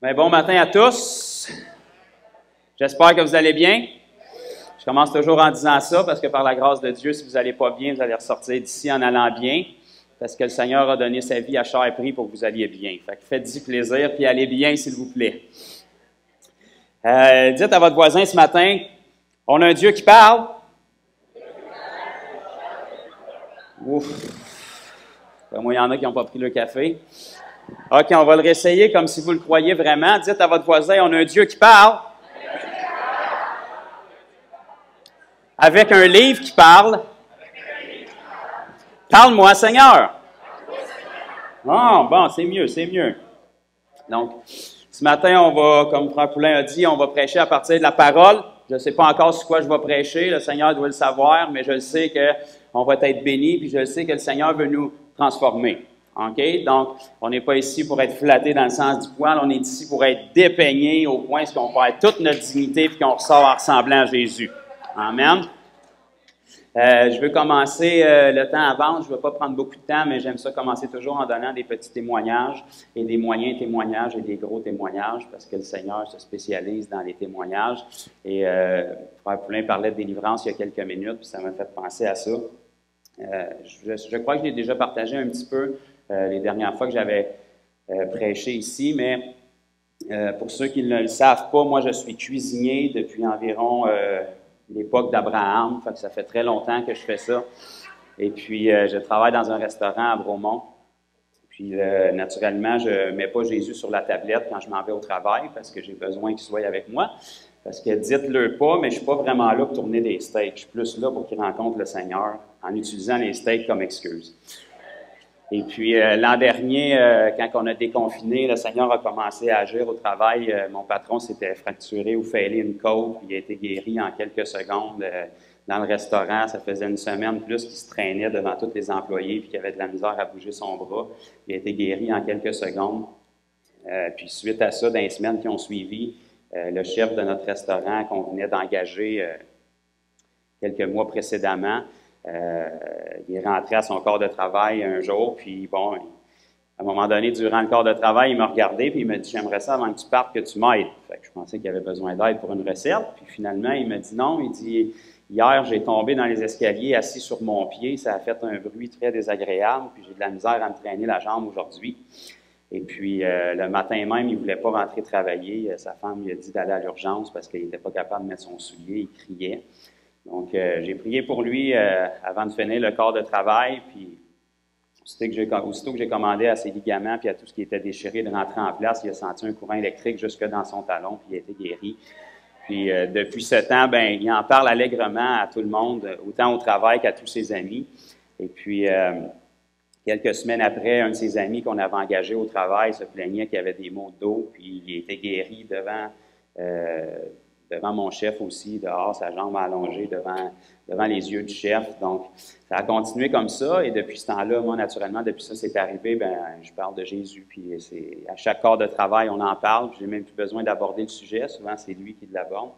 Bien, bon matin à tous. J'espère que vous allez bien. Je commence toujours en disant ça parce que par la grâce de Dieu, si vous n'allez pas bien, vous allez ressortir d'ici en allant bien parce que le Seigneur a donné sa vie à cher prix pour que vous alliez bien. Fait que faites-y plaisir puis allez bien, s'il vous plaît. Dites à votre voisin ce matin, on a un Dieu qui parle. Ouf. Moi, il y en a qui n'ont pas pris le café. OK, on va le réessayer comme si vous le croyez vraiment. Dites à votre voisin, on a un Dieu qui parle. Avec un livre qui parle. Parle-moi, Seigneur. Oh, bon, c'est mieux, c'est mieux. Donc, ce matin, on va, comme Frère Poulain a dit, on va prêcher à partir de la parole. Je ne sais pas encore sur quoi je vais prêcher. Le Seigneur doit le savoir, mais je sais qu'on va être bénis, puis je sais que le Seigneur veut nous transformer. OK? Donc, on n'est pas ici pour être flatté dans le sens du poil, on est ici pour être dépeigné au point où on perd toute notre dignité et qu'on ressort en ressemblant à Jésus. Amen. Je veux commencer le temps avance. Je ne vais pas prendre beaucoup de temps, mais j'aime ça commencer toujours en donnant des petits témoignages et des moyens témoignages et des gros témoignages parce que le Seigneur se spécialise dans les témoignages. Et Frère Poulain parlait de délivrance il y a quelques minutes, puis ça m'a fait penser à ça. Je crois que je l'ai déjà partagé un petit peu les dernières fois que j'avais prêché ici, mais pour ceux qui ne le savent pas, moi je suis cuisinier depuis environ l'époque d'Abraham, ça fait très longtemps que je fais ça. Et puis je travaille dans un restaurant à Bromont. Puis naturellement, je ne mets pas Jésus sur la tablette quand je m'en vais au travail parce que j'ai besoin qu'il soit avec moi. Parce que dites-le pas, mais je ne suis pas vraiment là pour tourner des steaks. Je suis plus là pour qu'il rencontre le Seigneur en utilisant les steaks comme excuse. Et puis, l'an dernier, quand on a déconfiné, le Seigneur a commencé à agir au travail. Mon patron s'était fracturé ou fêlé une côte, puis il a été guéri en quelques secondes dans le restaurant. Ça faisait une semaine plus qu'il se traînait devant tous les employés, puis qu'il avait de la misère à bouger son bras. Il a été guéri en quelques secondes. Puis, suite à ça, dans les semaines qui ont suivi, le chef de notre restaurant qu'on venait d'engager quelques mois précédemment, il est rentré à son corps de travail un jour, puis bon, à un moment donné, durant le corps de travail, il m'a regardé, puis il m'a dit « J'aimerais ça, avant que tu partes, que tu m'aides. » Fait que je pensais qu'il avait besoin d'aide pour une recette, puis finalement, il m'a dit non, il dit « Hier, j'ai tombé dans les escaliers, assis sur mon pied, ça a fait un bruit très désagréable, puis j'ai de la misère à me traîner la jambe aujourd'hui. » Et puis, le matin même, il ne voulait pas rentrer travailler. Sa femme lui a dit d'aller à l'urgence parce qu'il n'était pas capable de mettre son soulier, il criait. Donc, j'ai prié pour lui avant de finir le corps de travail, puis aussitôt que j'ai commandé à ses ligaments puis à tout ce qui était déchiré de rentrer en place, il a senti un courant électrique jusque dans son talon, puis il a été guéri. Puis, depuis ce temps, ben, il en parle allègrement à tout le monde, autant au travail qu'à tous ses amis. Et puis, quelques semaines après, un de ses amis qu'on avait engagé au travail se plaignait qu'il avait des maux de dos, puis il était guéri devant mon chef aussi, dehors, sa jambe allongée devant les yeux du chef. Donc, ça a continué comme ça, et depuis ce temps-là, moi, naturellement, depuis ça, c'est arrivé, ben, je parle de Jésus, puis à chaque corps de travail, on en parle, puis j'ai même plus besoin d'aborder le sujet, souvent, c'est lui qui l'aborde.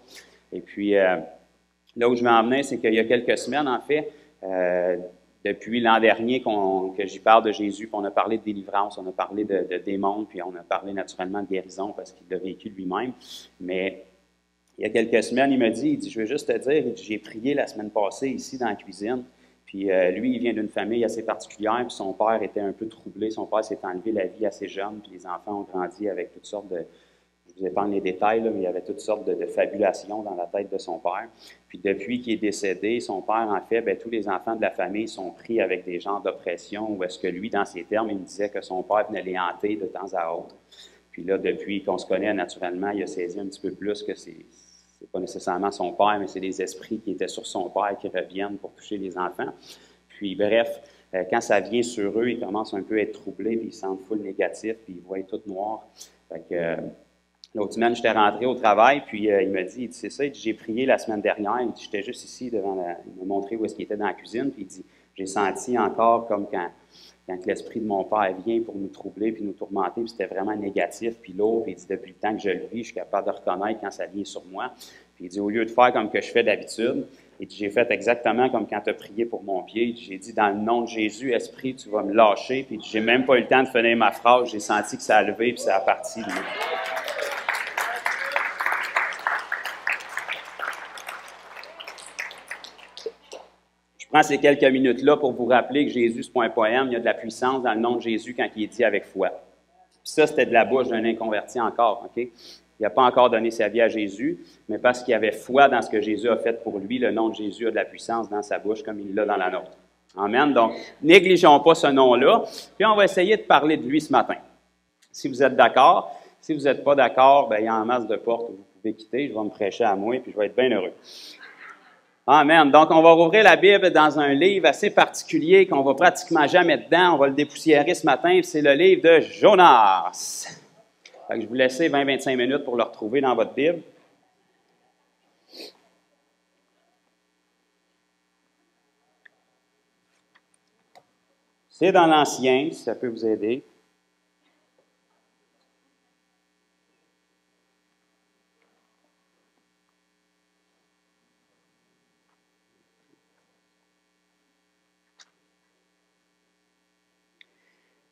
Et puis, là où je m'en venais, c'est qu'il y a quelques semaines, en fait, depuis l'an dernier que j'y parle de Jésus, puis on a parlé de délivrance, on a parlé de démons, puis on a parlé naturellement de guérison, parce qu'il l'a vécu lui-même, mais il y a quelques semaines, il m'a dit, je veux juste te dire, j'ai prié la semaine passée ici dans la cuisine, puis lui, il vient d'une famille assez particulière, puis son père était un peu troublé, son père s'est enlevé la vie assez jeune, puis les enfants ont grandi avec toutes sortes de, je vous épargne les détails, là, mais il y avait toutes sortes de fabulations dans la tête de son père. Puis depuis qu'il est décédé, son père, en fait, bien, tous les enfants de la famille sont pris avec des genres d'oppression, où est-ce que lui, dans ses termes, il me disait que son père venait les hanter de temps à autre. Puis là, depuis qu'on se connaît naturellement, il a saisi un petit peu plus que c'est pas nécessairement son père, mais c'est les esprits qui étaient sur son père qui reviennent pour toucher les enfants. Puis bref, quand ça vient sur eux, ils commencent un peu à être troublés, puis ils sentent full négatif, puis ils voient tout noir. Fait que l'autre semaine, j'étais rentré au travail, puis il m'a dit, c'est ça, j'ai prié la semaine dernière, il dit, j'étais juste ici devant il m'a montré où est-ce qu'il était dans la cuisine, puis il dit, j'ai senti encore comme quand l'esprit de mon père vient pour nous troubler puis nous tourmenter, puis c'était vraiment négatif, puis lourd, puis il dit, depuis le temps que je le vis, je suis capable de reconnaître quand ça vient sur moi. Puis il dit, au lieu de faire comme que je fais d'habitude, Et j'ai fait exactement comme quand tu as prié pour mon pied. J'ai dit, dans le nom de Jésus, Esprit, tu vas me lâcher. Puis j'ai même pas eu le temps de finir ma phrase. J'ai senti que ça a levé, puis ça a parti. Je prends ces quelques minutes-là pour vous rappeler que Jésus, c'est pas un poème. Il y a de la puissance dans le nom de Jésus quand il est dit avec foi. Puis ça, c'était de la bouche d'un inconverti encore, OK? Il n'a pas encore donné sa vie à Jésus, mais parce qu'il avait foi dans ce que Jésus a fait pour lui, le nom de Jésus a de la puissance dans sa bouche comme il l'a dans la nôtre. Amen. Donc, négligeons pas ce nom-là. Puis on va essayer de parler de lui ce matin. Si vous êtes d'accord. Si vous n'êtes pas d'accord, bien, il y a en masse de portes où vous pouvez quitter. Je vais me prêcher à moi, puis je vais être bien heureux. Amen. Donc, on va rouvrir la Bible dans un livre assez particulier qu'on va pratiquement jamais dedans. On va le dépoussiérer ce matin. C'est le livre de Jonas. Fait que je vous laisse 20-25 minutes pour le retrouver dans votre Bible. C'est dans l'Ancien, si ça peut vous aider.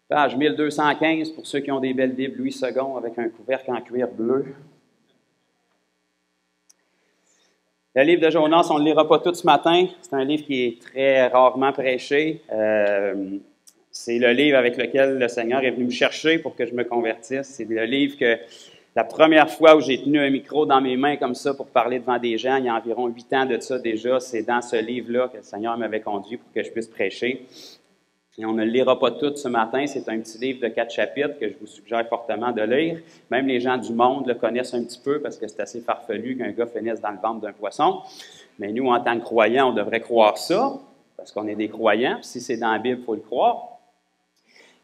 Page 1215 pour ceux qui ont des belles Bibles Louis II avec un couvercle en cuir bleu. Le livre de Jonas, on ne le lira pas tout ce matin. C'est un livre qui est très rarement prêché. C'est le livre avec lequel le Seigneur est venu me chercher pour que je me convertisse. C'est le livre que la première fois où j'ai tenu un micro dans mes mains comme ça pour parler devant des gens, il y a environ 8 ans de ça déjà, c'est dans ce livre-là que le Seigneur m'avait conduit pour que je puisse prêcher. Et on ne le lira pas tout ce matin. C'est un petit livre de 4 chapitres que je vous suggère fortement de lire. Même les gens du monde le connaissent un petit peu parce que c'est assez farfelu qu'un gars finisse dans le ventre d'un poisson. Mais nous, en tant que croyants, on devrait croire ça parce qu'on est des croyants. Si c'est dans la Bible, il faut le croire.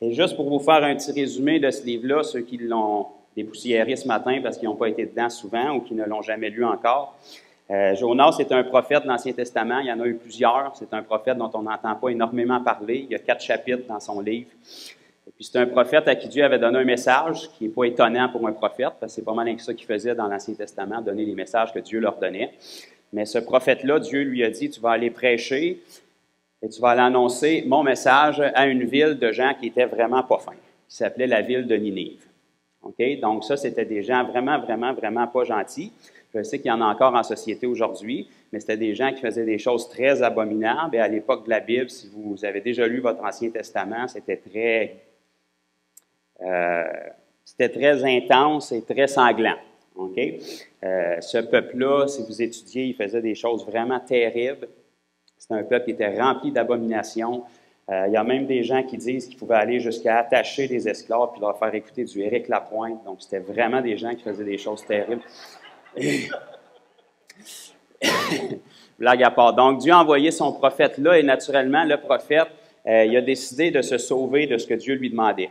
Et juste pour vous faire un petit résumé de ce livre-là, ceux qui l'ont dépoussiéré ce matin parce qu'ils n'ont pas été dedans souvent ou qui ne l'ont jamais lu encore, Jonas est un prophète de l'Ancien Testament. Il y en a eu plusieurs. C'est un prophète dont on n'entend pas énormément parler. Il y a 4 chapitres dans son livre. Et puis c'est un prophète à qui Dieu avait donné un message qui n'est pas étonnant pour un prophète, parce que c'est pas mal que ça qu'il faisait dans l'Ancien Testament, donner les messages que Dieu leur donnait. Mais ce prophète-là, Dieu lui a dit, tu vas aller prêcher et tu vas aller annoncer mon message à une ville de gens qui étaient vraiment pas fins, qui s'appelait la ville de Ninive. Okay? Donc ça, c'était des gens vraiment, vraiment, vraiment pas gentils. Je sais qu'il y en a encore en société aujourd'hui, mais c'était des gens qui faisaient des choses très abominables. Et à l'époque de la Bible, si vous avez déjà lu votre Ancien Testament, c'était très intense et très sanglant. Okay? Ce peuple-là, si vous étudiez, il faisait des choses vraiment terribles. C'était un peuple qui était rempli d'abominations. Il y a même des gens qui disent qu'ils pouvaient aller jusqu'à attacher des esclaves puis leur faire écouter du Éric Lapointe. Donc, c'était vraiment des gens qui faisaient des choses terribles. Blague à part. Donc, Dieu a envoyé son prophète là et naturellement, le prophète, il a décidé de se sauver de ce que Dieu lui demandait.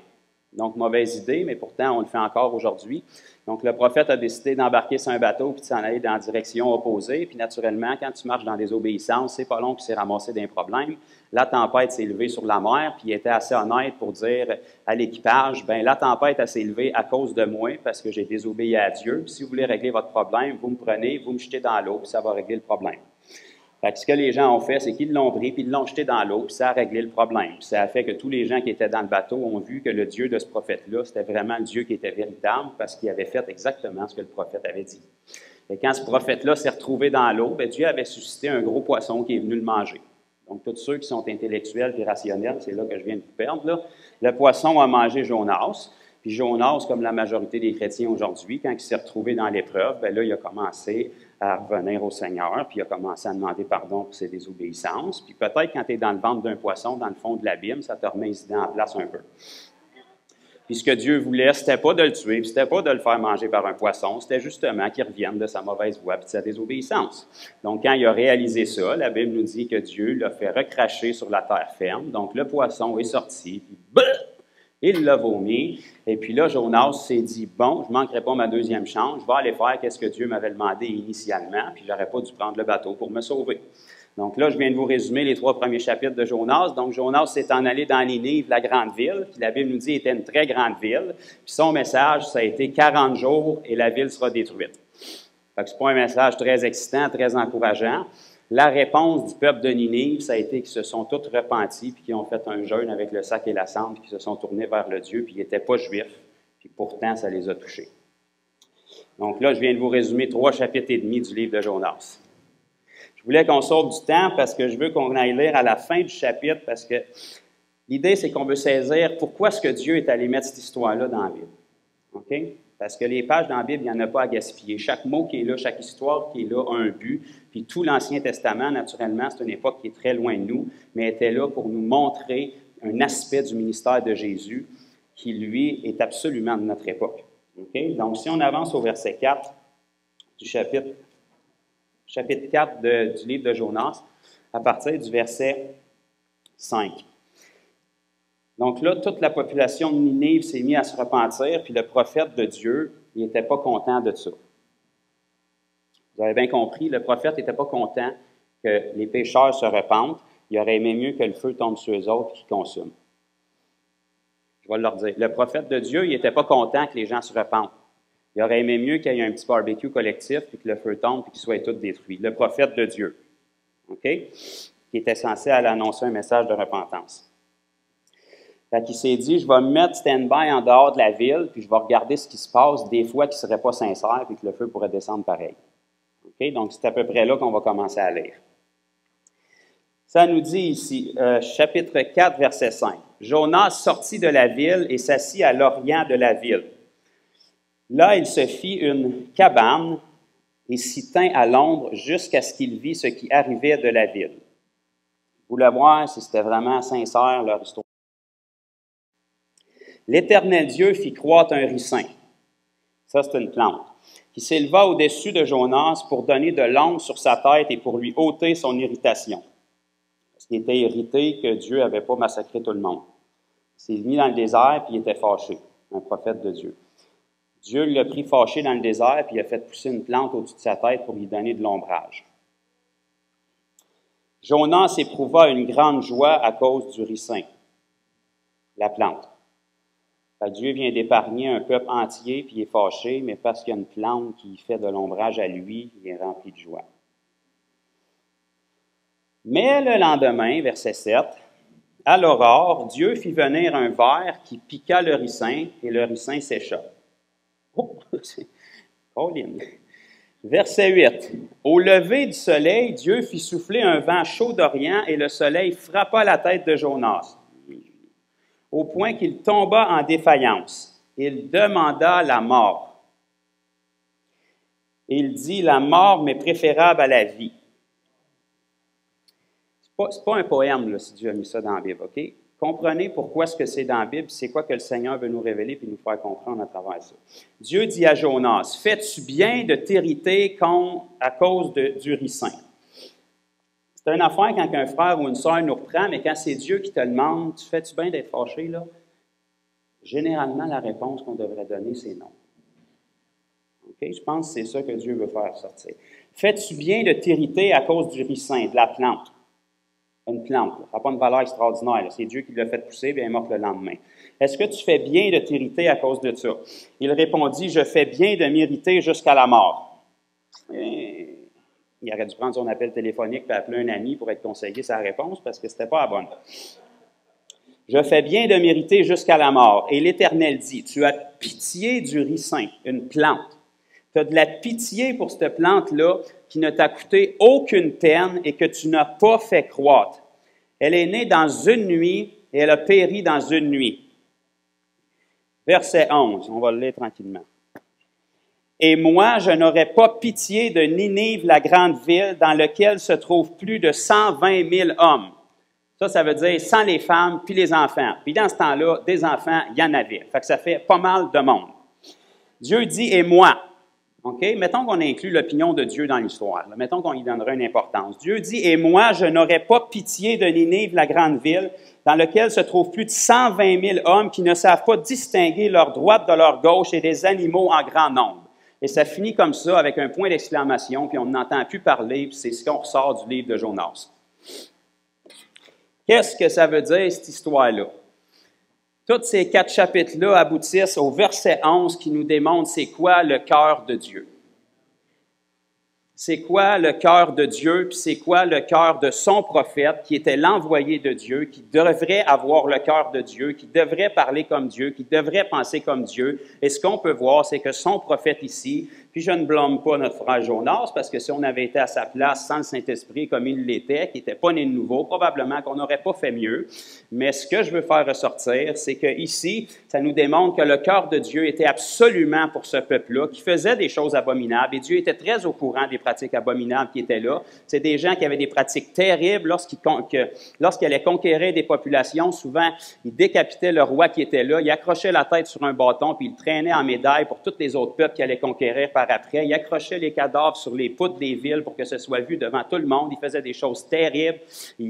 Donc, mauvaise idée, mais pourtant, on le fait encore aujourd'hui. Donc, le prophète a décidé d'embarquer sur un bateau puis de s'en aller dans la direction opposée. Puis, naturellement, quand tu marches dans des obéissances, c'est pas long qu'il s'est ramassé d'un problème. La tempête s'est levée sur la mer, puis il était assez honnête pour dire à l'équipage, bien, la tempête s'est levée à cause de moi, parce que j'ai désobéi à Dieu. Puis, si vous voulez régler votre problème, vous me prenez, vous me jetez dans l'eau, puis ça va régler le problème. Fait que ce que les gens ont fait, c'est qu'ils l'ont pris, puis ils l'ont jeté dans l'eau, puis ça a réglé le problème. Puis ça a fait que tous les gens qui étaient dans le bateau ont vu que le Dieu de ce prophète-là, c'était vraiment le Dieu qui était véritable, parce qu'il avait fait exactement ce que le prophète avait dit. Et quand ce prophète-là s'est retrouvé dans l'eau, bien, Dieu avait suscité un gros poisson qui est venu le manger. Donc, tous ceux qui sont intellectuels et rationnels, c'est là que je viens de vous perdre, là. Le poisson a mangé Jonas. Puis Jonas, comme la majorité des chrétiens aujourd'hui, quand il s'est retrouvé dans l'épreuve, bien là, il a commencé à revenir au Seigneur, puis il a commencé à demander pardon pour ses désobéissances. Puis peut-être quand tu es dans le ventre d'un poisson, dans le fond de l'abîme, ça te remet les idées en place un peu. Puis ce que Dieu voulait, c'était pas de le tuer, puis c'était pas de le faire manger par un poisson, c'était justement qu'il revienne de sa mauvaise voie puis de sa désobéissance. Donc quand il a réalisé ça, la Bible nous dit que Dieu l'a fait recracher sur la terre ferme. Donc le poisson est sorti, puis il l'a vomi. Et puis là, Jonas s'est dit, bon, je ne manquerai pas ma deuxième chance, je vais aller faire ce que Dieu m'avait demandé initialement, puis je n'aurais pas dû prendre le bateau pour me sauver. Donc là, je viens de vous résumer les 3 premiers chapitres de Jonas. Donc Jonas s'est en allé dans Ninive, la grande ville, puis la Bible nous dit qu'il était une très grande ville. Puis son message, ça a été 40 jours et la ville sera détruite. Fait que c'est pas un message très excitant, très encourageant. La réponse du peuple de Ninive, ça a été qu'ils se sont tous repentis, puis qu'ils ont fait un jeûne avec le sac et la cendre, puis qu'ils se sont tournés vers le Dieu, puis ils n'étaient pas juifs, puis pourtant, ça les a touchés. Donc là, je viens de vous résumer 3 chapitres et demi du livre de Jonas. Je voulais qu'on sorte du temps parce que je veux qu'on aille lire à la fin du chapitre, parce que l'idée, c'est qu'on veut saisir pourquoi est-ce que Dieu est allé mettre cette histoire-là dans la Bible. OK? Parce que les pages dans la Bible, il n'y en a pas à gaspiller. Chaque mot qui est là, chaque histoire qui est là a un but. Puis tout l'Ancien Testament, naturellement, c'est une époque qui est très loin de nous, mais était là pour nous montrer un aspect du ministère de Jésus qui, lui, est absolument de notre époque. Okay? Donc, si on avance au verset 4 du chapitre 4 du livre de Jonas, à partir du verset 5. Donc là, toute la population de Ninive s'est mise à se repentir, puis le prophète de Dieu, il n'était pas content de ça. Vous avez bien compris, le prophète n'était pas content que les pécheurs se repentent. Il aurait aimé mieux que le feu tombe sur eux autres et qu'ils consument. Je vais leur dire. Le prophète de Dieu, il n'était pas content que les gens se repentent. Il aurait aimé mieux qu'il y ait un petit barbecue collectif, puis que le feu tombe, puis qu'ils soient tous détruits. Le prophète de Dieu, OK? Qui était censé aller annoncer un message de repentance. Fait qu'il s'est dit, je vais me mettre stand-by en dehors de la ville, puis je vais regarder ce qui se passe, des fois qui ne serait pas sincère, puis que le feu pourrait descendre pareil. OK? Donc, c'est à peu près là qu'on va commencer à lire. Ça nous dit ici, chapitre 4, verset 5. Jonas sortit de la ville et s'assit à l'orient de la ville. Là, il se fit une cabane et s'y tint à l'ombre jusqu'à ce qu'il vit ce qui arrivait de la ville. Vous le voir si c'était vraiment sincère leur histoire. L'Éternel Dieu fit croître un ricin. Ça, c'est une plante. Qui s'éleva au-dessus de Jonas pour donner de l'ombre sur sa tête et pour lui ôter son irritation. Parce qu'il était irrité que Dieu n'avait pas massacré tout le monde. Il s'est mis dans le désert puis il était fâché, un prophète de Dieu. Dieu l'a pris fâché dans le désert puis il a fait pousser une plante au-dessus de sa tête pour lui donner de l'ombrage. Jonas éprouva une grande joie à cause du ricin, la plante. Dieu vient d'épargner un peuple entier, puis il est fâché, mais parce qu'il y a une plante qui fait de l'ombrage à lui, il est rempli de joie. Mais le lendemain, verset 7, à l'aurore, Dieu fit venir un ver qui piqua le ricin, et le ricin sécha. Oh, c'est Pauline. Verset 8. Au lever du soleil, Dieu fit souffler un vent chaud d'Orient, et le soleil frappa la tête de Jonas, au point qu'il tomba en défaillance. Il demanda la mort. Il dit, la mort m'est préférable à la vie. C'est pas un poème, là, si Dieu a mis ça dans la Bible, OK? Comprenez pourquoi est-ce que c'est dans la Bible, c'est quoi que le Seigneur veut nous révéler et nous faire comprendre à travers ça. Dieu dit à Jonas, fais-tu bien de t'irriter à cause du ricin? C'est une affaire quand un frère ou une sœur nous reprend, mais quand c'est Dieu qui te demande, tu fais-tu bien d'être fâché, là? Généralement, la réponse qu'on devrait donner, c'est non. OK? Je pense que c'est ça que Dieu veut faire sortir. Fais-tu bien de t'irriter à cause du ricin, de la plante? Une plante, ça n'a pas une valeur extraordinaire. Là. C'est Dieu qui l'a fait pousser, bien elle est morte le lendemain. Est-ce que tu fais bien de t'irriter à cause de ça? Il répondit, je fais bien de m'irriter jusqu'à la mort. Il aurait dû prendre son appel téléphonique et appeler un ami pour être conseillé sa réponse parce que ce n'était pas la bonne. Je fais bien de m'irriter jusqu'à la mort. Et l'Éternel dit, tu as pitié du ricin, une plante. Tu as de la pitié pour cette plante-là qui ne t'a coûté aucune peine et que tu n'as pas fait croître. Elle est née dans une nuit et elle a péri dans une nuit. Verset 11, on va le lire tranquillement. Et moi, je n'aurai pas pitié de Ninive, la grande ville, dans laquelle se trouvent plus de 120 000 hommes. Ça veut dire sans les femmes puis les enfants. Puis dans ce temps-là, des enfants, il y en avait. Fait que ça fait pas mal de monde. Dieu dit, et moi. OK? Mettons qu'on inclut l'opinion de Dieu dans l'histoire. Là. Mettons qu'on y donnerait une importance. Dieu dit, et moi, je n'aurai pas pitié de Ninive, la grande ville, dans laquelle se trouvent plus de 120 000 hommes qui ne savent pas distinguer leur droite de leur gauche et des animaux en grand nombre. Et ça finit comme ça, avec un point d'exclamation, puis on n'entend plus parler, puis c'est ce qu'on ressort du livre de Jonas. Qu'est-ce que ça veut dire, cette histoire-là? Tous ces 4 chapitres-là aboutissent au verset 11 qui nous démontre c'est quoi le cœur de Dieu. c'est quoi le cœur de Dieu, puis c'est quoi le cœur de son prophète, qui était l'envoyé de Dieu, qui devrait avoir le cœur de Dieu, qui devrait parler comme Dieu, qui devrait penser comme Dieu. Et ce qu'on peut voir, c'est que son prophète ici, puis je ne blâme pas notre frère Jonas, parce que si on avait été à sa place sans le Saint-Esprit comme il l'était, qui n'était pas né de nouveau, probablement qu'on n'aurait pas fait mieux. Mais ce que je veux faire ressortir, c'est que ici, ça nous démontre que le cœur de Dieu était absolument pour ce peuple-là, qui faisait des choses abominables, et Dieu était très au courant des pratiques abominables qui étaient là. C'est des gens qui avaient des pratiques terribles lorsqu'ils allaient conquérir des populations. Souvent, ils décapitaient le roi qui était là, ils accrochaient la tête sur un bâton, puis ils le traînaient en médaille pour tous les autres peuples qui allaient conquérir par après. Ils accrochaient les cadavres sur les poutres des villes pour que ce soit vu devant tout le monde. Ils faisaient des choses terribles.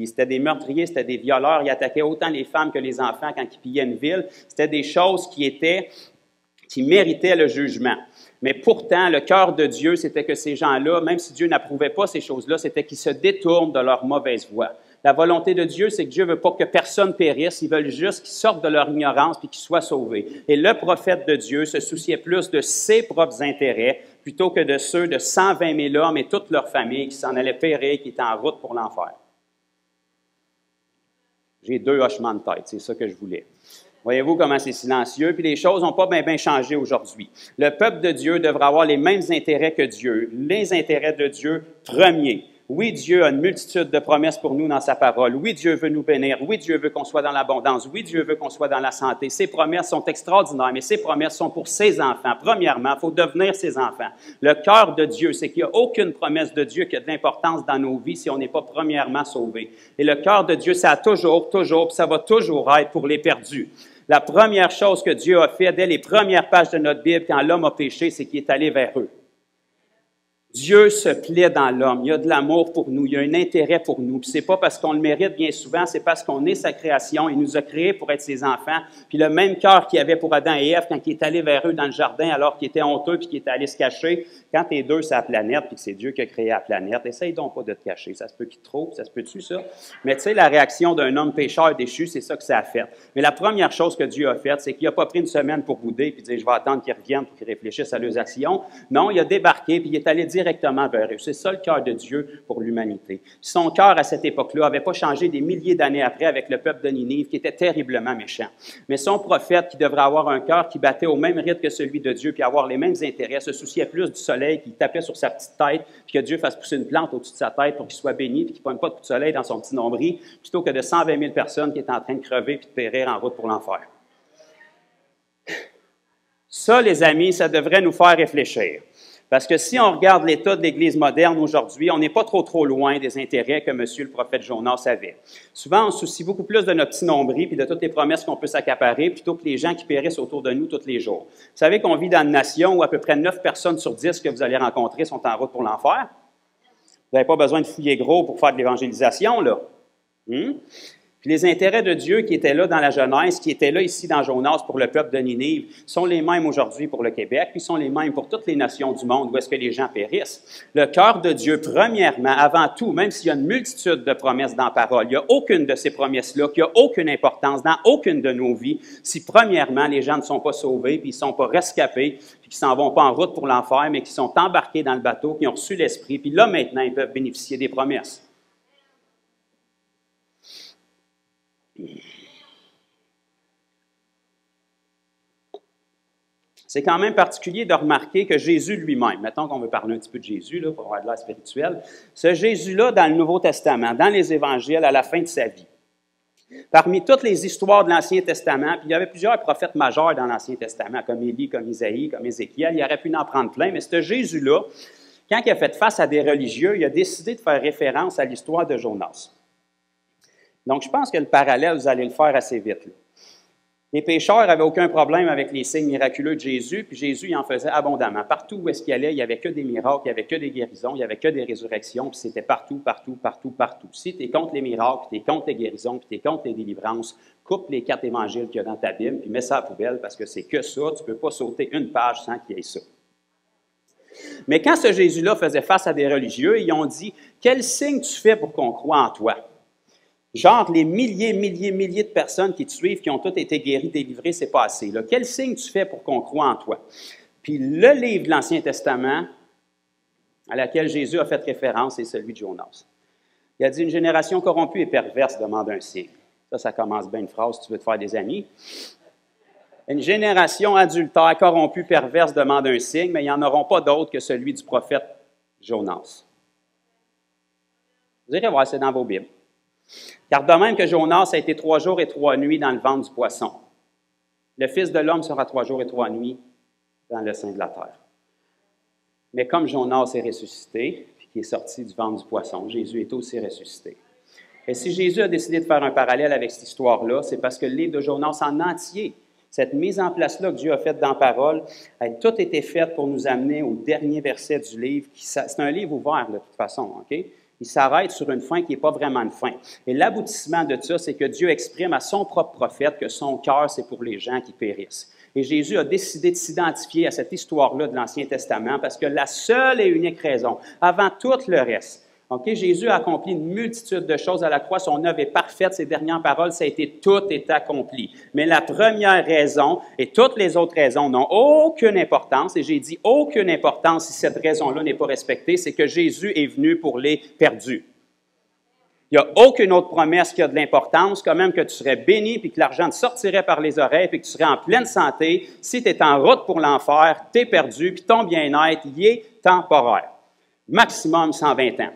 C'était des meurtriers, c'était des violeurs. Ils attaquaient autant les femmes que les enfants quand ils pillaient une ville. C'était des choses qui méritaient le jugement. Mais pourtant, le cœur de Dieu, c'était que ces gens-là, même si Dieu n'approuvait pas ces choses-là, c'était qu'ils se détournent de leur mauvaise voie. La volonté de Dieu, c'est que Dieu ne veut pas que personne périsse, il veut juste qu'ils sortent de leur ignorance et qu'ils soient sauvés. Et le prophète de Dieu se souciait plus de ses propres intérêts plutôt que de ceux de 120 000 hommes et toute leur famille qui s'en allaient périr, qui étaient en route pour l'enfer. J'ai 2 hochements de tête, c'est ça que je voulais. Voyez-vous comment c'est silencieux? Puis les choses n'ont pas bien changé aujourd'hui. Le peuple de Dieu devra avoir les mêmes intérêts que Dieu, les intérêts de Dieu premiers. Oui, Dieu a une multitude de promesses pour nous dans sa parole. Oui, Dieu veut nous bénir. Oui, Dieu veut qu'on soit dans l'abondance. Oui, Dieu veut qu'on soit dans la santé. Ses promesses sont extraordinaires, mais ses promesses sont pour ses enfants. Premièrement, il faut devenir ses enfants. Le cœur de Dieu, c'est qu'il n'y a aucune promesse de Dieu qui a de l'importance dans nos vies si on n'est pas premièrement sauvé. Et le cœur de Dieu, ça a toujours, puis ça va toujours être pour les perdus. La première chose que Dieu a fait dès les premières pages de notre Bible, quand l'homme a péché, c'est qu'il est allé vers eux. Dieu se plaît dans l'homme. Il y a de l'amour pour nous. Il y a un intérêt pour nous. Puis c'est pas parce qu'on le mérite bien souvent, c'est parce qu'on est sa création. Il nous a créés pour être ses enfants. Puis le même cœur qu'il y avait pour Adam et Ève quand il est allé vers eux dans le jardin alors qu'il était honteux puis qu'il était allé se cacher. Quand t'es deux sur la planète puis que c'est Dieu qui a créé la planète, essaye donc pas de te cacher. Ça se peut qu'il te trouve, ça se peut-tu ça? Mais tu sais, la réaction d'un homme pécheur déchu, c'est ça que ça a fait. Mais la première chose que Dieu a faite, c'est qu'il n'a pas pris une semaine pour bouder puis dire je vais attendre qu'ils reviennent pour qu'ils réfléchissent à leurs actions. Non, il a débarqué puis il est allé directement vers eux. C'est ça le cœur de Dieu pour l'humanité. Son cœur à cette époque-là n'avait pas changé des milliers d'années après avec le peuple de Ninive qui était terriblement méchant. Mais son prophète qui devrait avoir un cœur qui battait au même rythme que celui de Dieu puis avoir les mêmes intérêts, se souciait plus du soleil qui tapait sur sa petite tête puis que Dieu fasse pousser une plante au-dessus de sa tête pour qu'il soit béni puis qu'il ne pogne pas de coup de soleil dans son petit nombril plutôt que de 120 000 personnes qui étaient en train de crever puis de périr en route pour l'enfer. Ça, les amis, ça devrait nous faire réfléchir. Parce que si on regarde l'état de l'Église moderne aujourd'hui, on n'est pas trop loin des intérêts que monsieur le prophète Jonas avait. Souvent, on se soucie beaucoup plus de notre petit nombril puis de toutes les promesses qu'on peut s'accaparer plutôt que les gens qui périssent autour de nous tous les jours. Vous savez qu'on vit dans une nation où à peu près 9 personnes sur 10 que vous allez rencontrer sont en route pour l'enfer. Vous n'avez pas besoin de fouiller gros pour faire de l'évangélisation, là. Puis les intérêts de Dieu qui étaient là dans la Genèse, qui étaient là ici dans Jonas pour le peuple de Ninive, sont les mêmes aujourd'hui pour le Québec, puis sont les mêmes pour toutes les nations du monde où est-ce que les gens périssent. Le cœur de Dieu, premièrement, avant tout, même s'il y a une multitude de promesses dans la parole, il n'y a aucune de ces promesses-là qui a aucune importance dans aucune de nos vies si, premièrement, les gens ne sont pas sauvés, puis ils ne sont pas rescapés, puis qu'ils ne s'en vont pas en route pour l'enfer, mais qui sont embarqués dans le bateau, qui ont reçu l'Esprit, puis là, maintenant, ils peuvent bénéficier des promesses. C'est quand même particulier de remarquer que Jésus lui-même, mettons qu'on veut parler un petit peu de Jésus, là, pour avoir de l'air spirituel, ce Jésus-là, dans le Nouveau Testament, dans les Évangiles, à la fin de sa vie, parmi toutes les histoires de l'Ancien Testament, puis il y avait plusieurs prophètes majeurs dans l'Ancien Testament, comme Élie, comme Isaïe, comme Ézéchiel, il aurait pu en prendre plein, mais ce Jésus-là, quand il a fait face à des religieux, il a décidé de faire référence à l'histoire de Jonas. Donc, je pense que le parallèle, vous allez le faire assez vite. Là. Les pécheurs n'avaient aucun problème avec les signes miraculeux de Jésus, puis Jésus, il en faisait abondamment. Partout où est-ce qu'il allait, il n'y avait que des miracles, il n'y avait que des guérisons, il n'y avait que des résurrections, puis c'était partout. Si tu es contre les miracles, tu es contre les guérisons, puis tu es contre les délivrances, coupe les 4 évangiles qu'il y a dans ta Bible, puis mets ça à la poubelle, parce que c'est que ça, tu ne peux pas sauter une page sans qu'il y ait ça. Mais quand ce Jésus-là faisait face à des religieux, ils ont dit « Quel signe tu fais pour qu'on croie en toi? » Genre, les milliers de personnes qui te suivent, qui ont toutes été guéries, délivrées, c'est pas assez. Là. Quel signe tu fais pour qu'on croie en toi? Puis le livre de l'Ancien Testament à laquelle Jésus a fait référence est celui de Jonas. Il a dit, « Une génération corrompue et perverse demande un signe. » Ça commence bien une phrase, si tu veux te faire des amis. Une génération adultère, corrompue, perverse demande un signe, mais ils n'en auront pas d'autre que celui du prophète Jonas. Vous irez voir, c'est dans vos Bibles. Car de même que Jonas a été 3 jours et 3 nuits dans le ventre du poisson, le Fils de l'homme sera 3 jours et 3 nuits dans le sein de la terre. Mais comme Jonas est ressuscité, puis qui est sorti du ventre du poisson, Jésus est aussi ressuscité. Et si Jésus a décidé de faire un parallèle avec cette histoire-là, c'est parce que le livre de Jonas en entier, cette mise en place-là que Dieu a faite dans la parole, a tout été faite pour nous amener au dernier verset du livre. C'est un livre ouvert de toute façon, OK? Il s'arrête sur une fin qui n'est pas vraiment une fin. Et l'aboutissement de ça, c'est que Dieu exprime à son propre prophète que son cœur, c'est pour les gens qui périssent. Et Jésus a décidé de s'identifier à cette histoire-là de l'Ancien Testament parce que la seule et unique raison, avant tout le reste, OK, Jésus a accompli une multitude de choses à la croix. Son œuvre est parfaite. Ses dernières paroles, ça a été tout est accompli. Mais la première raison et toutes les autres raisons n'ont aucune importance. Et j'ai dit aucune importance si cette raison-là n'est pas respectée. C'est que Jésus est venu pour les perdus. Il n'y a aucune autre promesse qui a de l'importance, quand même que tu serais béni, puis que l'argent te sortirait par les oreilles, puis que tu serais en pleine santé. Si tu es en route pour l'enfer, tu es perdu, puis ton bien-être, il est temporaire. Maximum 120 ans.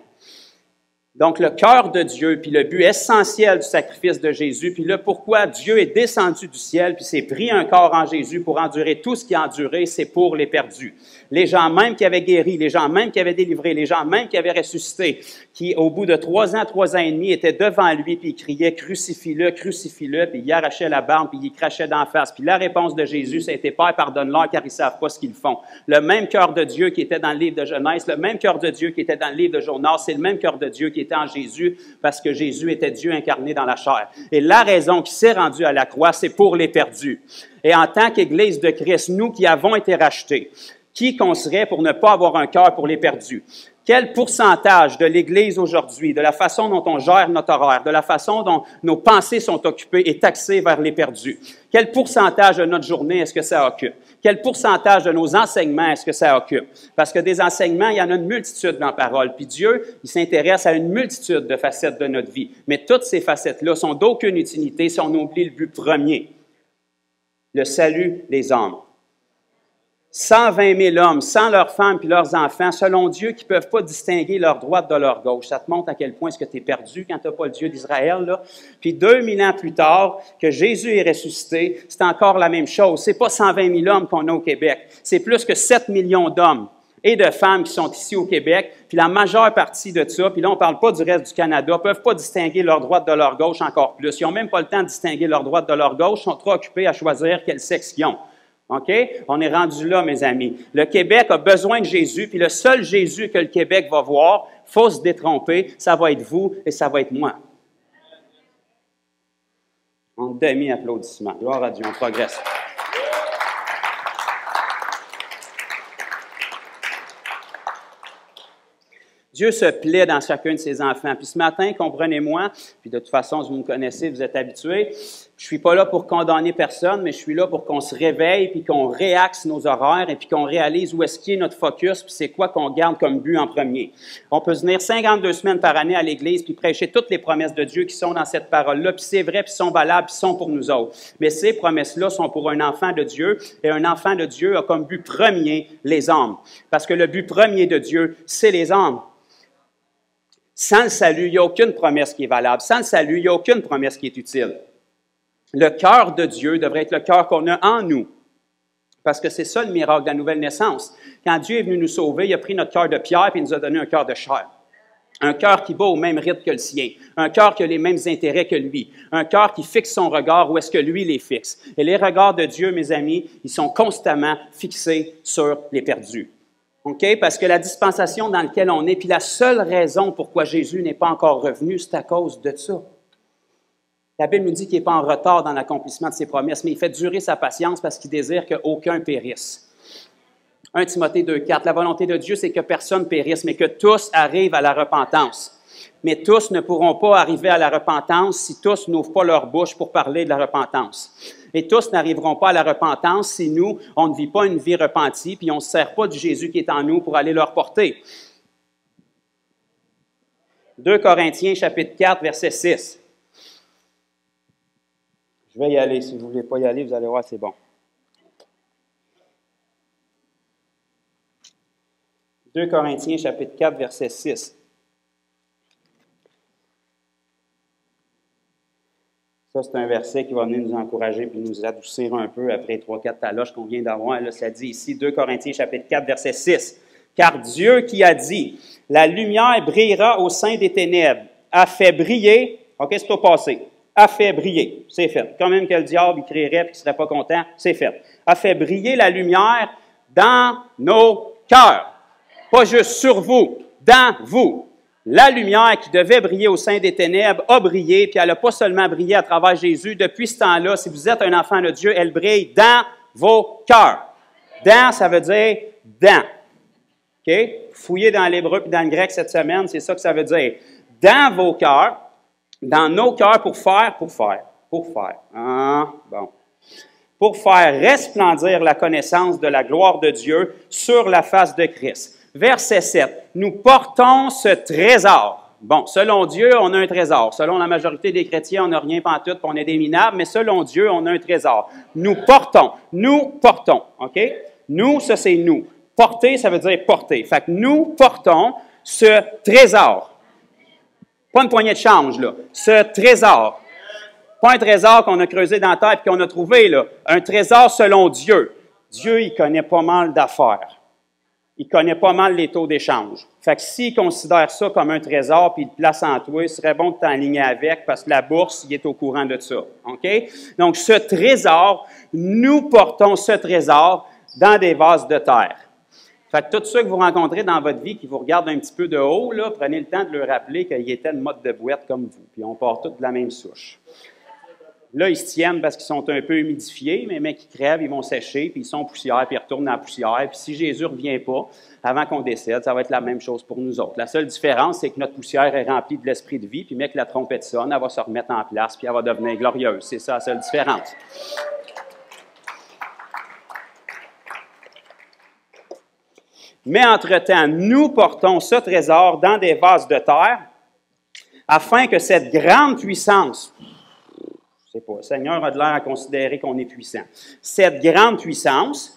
Donc, le cœur de Dieu, puis le but essentiel du sacrifice de Jésus, puis le pourquoi Dieu est descendu du ciel, puis s'est pris un corps en Jésus pour endurer tout ce qui a enduré, c'est pour les perdus. Les gens même qui avaient guéri, les gens même qui avaient délivré, les gens même qui avaient ressuscité, qui, au bout de 3 ans et demi, étaient devant lui, puis ils criaient « Crucifie-le, crucifie-le », puis ils arrachaient la barbe, puis ils crachaient d'en face. Puis la réponse de Jésus, ça a été « Père, pardonne-leur, car ils ne savent pas ce qu'ils font. » Le même cœur de Dieu qui était dans le livre de Genèse, le même cœur de Dieu qui était dans le livre de Jonas, c'est le même cœur de Dieu qui était en Jésus, parce que Jésus était Dieu incarné dans la chair. Et la raison qui s'est rendue à la croix, c'est pour les perdus. Et en tant qu'Église de Christ, nous qui avons été rachetés, qui qu'on serait pour ne pas avoir un cœur pour les perdus? Quel pourcentage de l'Église aujourd'hui, de la façon dont on gère notre horaire, de la façon dont nos pensées sont occupées, est axé vers les perdus? Quel pourcentage de notre journée est-ce que ça occupe? Quel pourcentage de nos enseignements est-ce que ça occupe? Parce que des enseignements, il y en a une multitude dans la parole. Puis Dieu, il s'intéresse à une multitude de facettes de notre vie. Mais toutes ces facettes-là sont d'aucune utilité si on oublie le but premier. Le salut des hommes. 120 000 hommes, sans leurs femmes et leurs enfants, selon Dieu, qui ne peuvent pas distinguer leur droite de leur gauche. Ça te montre à quel point est-ce que tu es perdu quand tu n'as pas le Dieu d'Israël, là. Puis 2000 ans plus tard, que Jésus est ressuscité, c'est encore la même chose. C'est pas 120 000 hommes qu'on a au Québec. C'est plus que 7 millions d'hommes et de femmes qui sont ici au Québec. Puis la majeure partie de ça, puis là, on ne parle pas du reste du Canada, ne peuvent pas distinguer leur droite de leur gauche encore plus. Ils n'ont même pas le temps de distinguer leur droite de leur gauche. Ils sont trop occupés à choisir quel sexe ils ont. OK? On est rendu là, mes amis. Le Québec a besoin de Jésus, puis le seul Jésus que le Québec va voir, il faut se détromper, ça va être vous et ça va être moi. En demi-applaudissement. Gloire à Dieu, on progresse. Dieu se plaît dans chacun de ses enfants. Puis ce matin, comprenez-moi, puis de toute façon, vous me connaissez, vous êtes habitués, je suis pas là pour condamner personne, mais je suis là pour qu'on se réveille, puis qu'on réaxe nos horaires, et puis qu'on réalise où est-ce qu'il est notre focus, puis c'est quoi qu'on garde comme but en premier. On peut venir 52 semaines par année à l'Église, puis prêcher toutes les promesses de Dieu qui sont dans cette parole-là, puis c'est vrai, puis sont valables, puis sont pour nous autres. Mais ces promesses-là sont pour un enfant de Dieu, et un enfant de Dieu a comme but premier les âmes. Parce que le but premier de Dieu, c'est les âmes. Sans le salut, il n'y a aucune promesse qui est valable. Sans le salut, il n'y a aucune promesse qui est utile. Le cœur de Dieu devrait être le cœur qu'on a en nous. Parce que c'est ça le miracle de la nouvelle naissance. Quand Dieu est venu nous sauver, il a pris notre cœur de pierre et il nous a donné un cœur de chair. Un cœur qui bat au même rythme que le sien. Un cœur qui a les mêmes intérêts que lui. Un cœur qui fixe son regard où est-ce que lui les fixe. Et les regards de Dieu, mes amis, ils sont constamment fixés sur les perdus. Okay? Parce que la dispensation dans laquelle on est, puis la seule raison pourquoi Jésus n'est pas encore revenu, c'est à cause de ça. La Bible nous dit qu'il n'est pas en retard dans l'accomplissement de ses promesses, mais il fait durer sa patience parce qu'il désire qu'aucun périsse. 1 Timothée 2,4, la volonté de Dieu, c'est que personne périsse, mais que tous arrivent à la repentance. Mais tous ne pourront pas arriver à la repentance si tous n'ouvrent pas leur bouche pour parler de la repentance. Et tous n'arriveront pas à la repentance si nous, on ne vit pas une vie repentie, puis on ne se sert pas du Jésus qui est en nous pour aller leur porter. 2 Corinthiens, chapitre 4, verset 6. Je vais y aller. Si vous ne voulez pas y aller, vous allez voir, c'est bon. 2 Corinthiens, chapitre 4, verset 6. Ça, c'est un verset qui va venir nous encourager puis nous adoucir un peu après 3-4 taloches qu'on vient d'avoir. Là, ça dit ici, 2 Corinthiens, chapitre 4, verset 6. « Car Dieu qui a dit, la lumière brillera au sein des ténèbres, a fait briller, OK, c'est au passé, a fait briller, c'est fait. Quand même que le diable, il crierait et qu'il ne serait pas content, c'est fait. A fait briller la lumière dans nos cœurs. Pas juste sur vous, dans vous. La lumière qui devait briller au sein des ténèbres a brillé, puis elle n'a pas seulement brillé à travers Jésus. Depuis ce temps-là, si vous êtes un enfant de Dieu, elle brille dans vos cœurs. Dans, ça veut dire dans. OK? Fouillez dans l'hébreu et dans le grec cette semaine, c'est ça que ça veut dire. Dans vos cœurs, dans nos cœurs pour faire. Ah, bon. Pour faire resplendir la connaissance de la gloire de Dieu sur la face de Christ. Verset 7. Nous portons ce trésor. Bon, selon Dieu, on a un trésor. Selon la majorité des chrétiens, on n'a rien pantoute, puis on est des minables, mais selon Dieu, on a un trésor. Nous portons, OK? Nous, ça c'est nous. Porter, ça veut dire porter. Fait que nous portons ce trésor. Pas une poignée de change, là. Ce trésor. Pas un trésor qu'on a creusé dans la terre et qu'on a trouvé, là. Un trésor selon Dieu. Dieu, il connaît pas mal d'affaires. Il connaît pas mal les taux d'échange. Fait que s'il considère ça comme un trésor puis il le place en toi, il serait bon de t'aligner avec parce que la bourse, il est au courant de ça. OK? Donc, ce trésor, nous portons ce trésor dans des vases de terre. Fait que tous ceux que vous rencontrez dans votre vie qui vous regardent un petit peu de haut, là, prenez le temps de leur rappeler qu'ils étaient de mode de boîte comme vous. Puis on part tous de la même souche. Là, ils se tiennent parce qu'ils sont un peu humidifiés, mais mecs qui crèvent, ils vont sécher, puis ils sont poussière, puis ils retournent dans la poussière. Puis si Jésus ne revient pas, avant qu'on décède, ça va être la même chose pour nous autres. La seule différence, c'est que notre poussière est remplie de l'esprit de vie, puis mec, la trompette sonne, elle va se remettre en place, puis elle va devenir glorieuse. C'est ça la seule différence. Mais entre-temps, nous portons ce trésor dans des vases de terre, afin que cette grande puissance... Je ne sais pas, le Seigneur a de l'air à considérer qu'on est puissant. Cette grande puissance,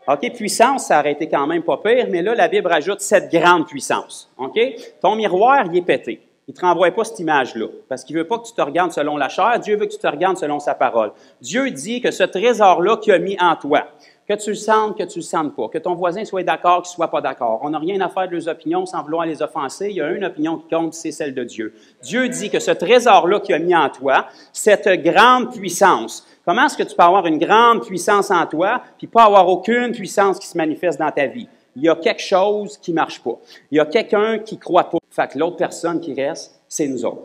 OK, puissance, ça aurait été quand même pas pire, mais là, la Bible rajoute cette grande puissance. OK? Ton miroir, il est pété. Il ne te renvoie pas cette image-là, parce qu'il ne veut pas que tu te regardes selon la chair, Dieu veut que tu te regardes selon sa parole. Dieu dit que ce trésor-là qu'il a mis en toi, que tu le sentes, que tu le sentes pas, que ton voisin soit d'accord, qu'il ne soit pas d'accord. On n'a rien à faire de leurs opinions sans vouloir les offenser. Il y a une opinion qui compte, c'est celle de Dieu. Dieu dit que ce trésor-là qu'il a mis en toi, cette grande puissance, comment est-ce que tu peux avoir une grande puissance en toi, puis pas avoir aucune puissance qui se manifeste dans ta vie? Il y a quelque chose qui ne marche pas. Il y a quelqu'un qui ne croit pas. Fait que l'autre personne qui reste, c'est nous autres.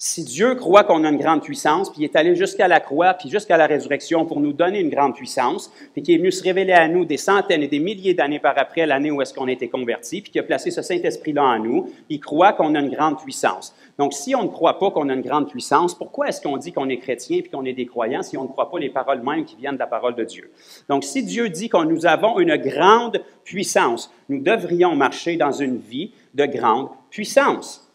Si Dieu croit qu'on a une grande puissance, puis il est allé jusqu'à la croix, puis jusqu'à la résurrection pour nous donner une grande puissance, puis qui est venu se révéler à nous des centaines et des milliers d'années par après, l'année où est-ce qu'on a été convertis, puis qui a placé ce Saint-Esprit-là en nous, il croit qu'on a une grande puissance. Donc, si on ne croit pas qu'on a une grande puissance, pourquoi est-ce qu'on dit qu'on est chrétien puis qu'on est des croyants si on ne croit pas les paroles mêmes qui viennent de la parole de Dieu? Donc, si Dieu dit que nous avons une grande puissance, nous devrions marcher dans une vie de grande puissance,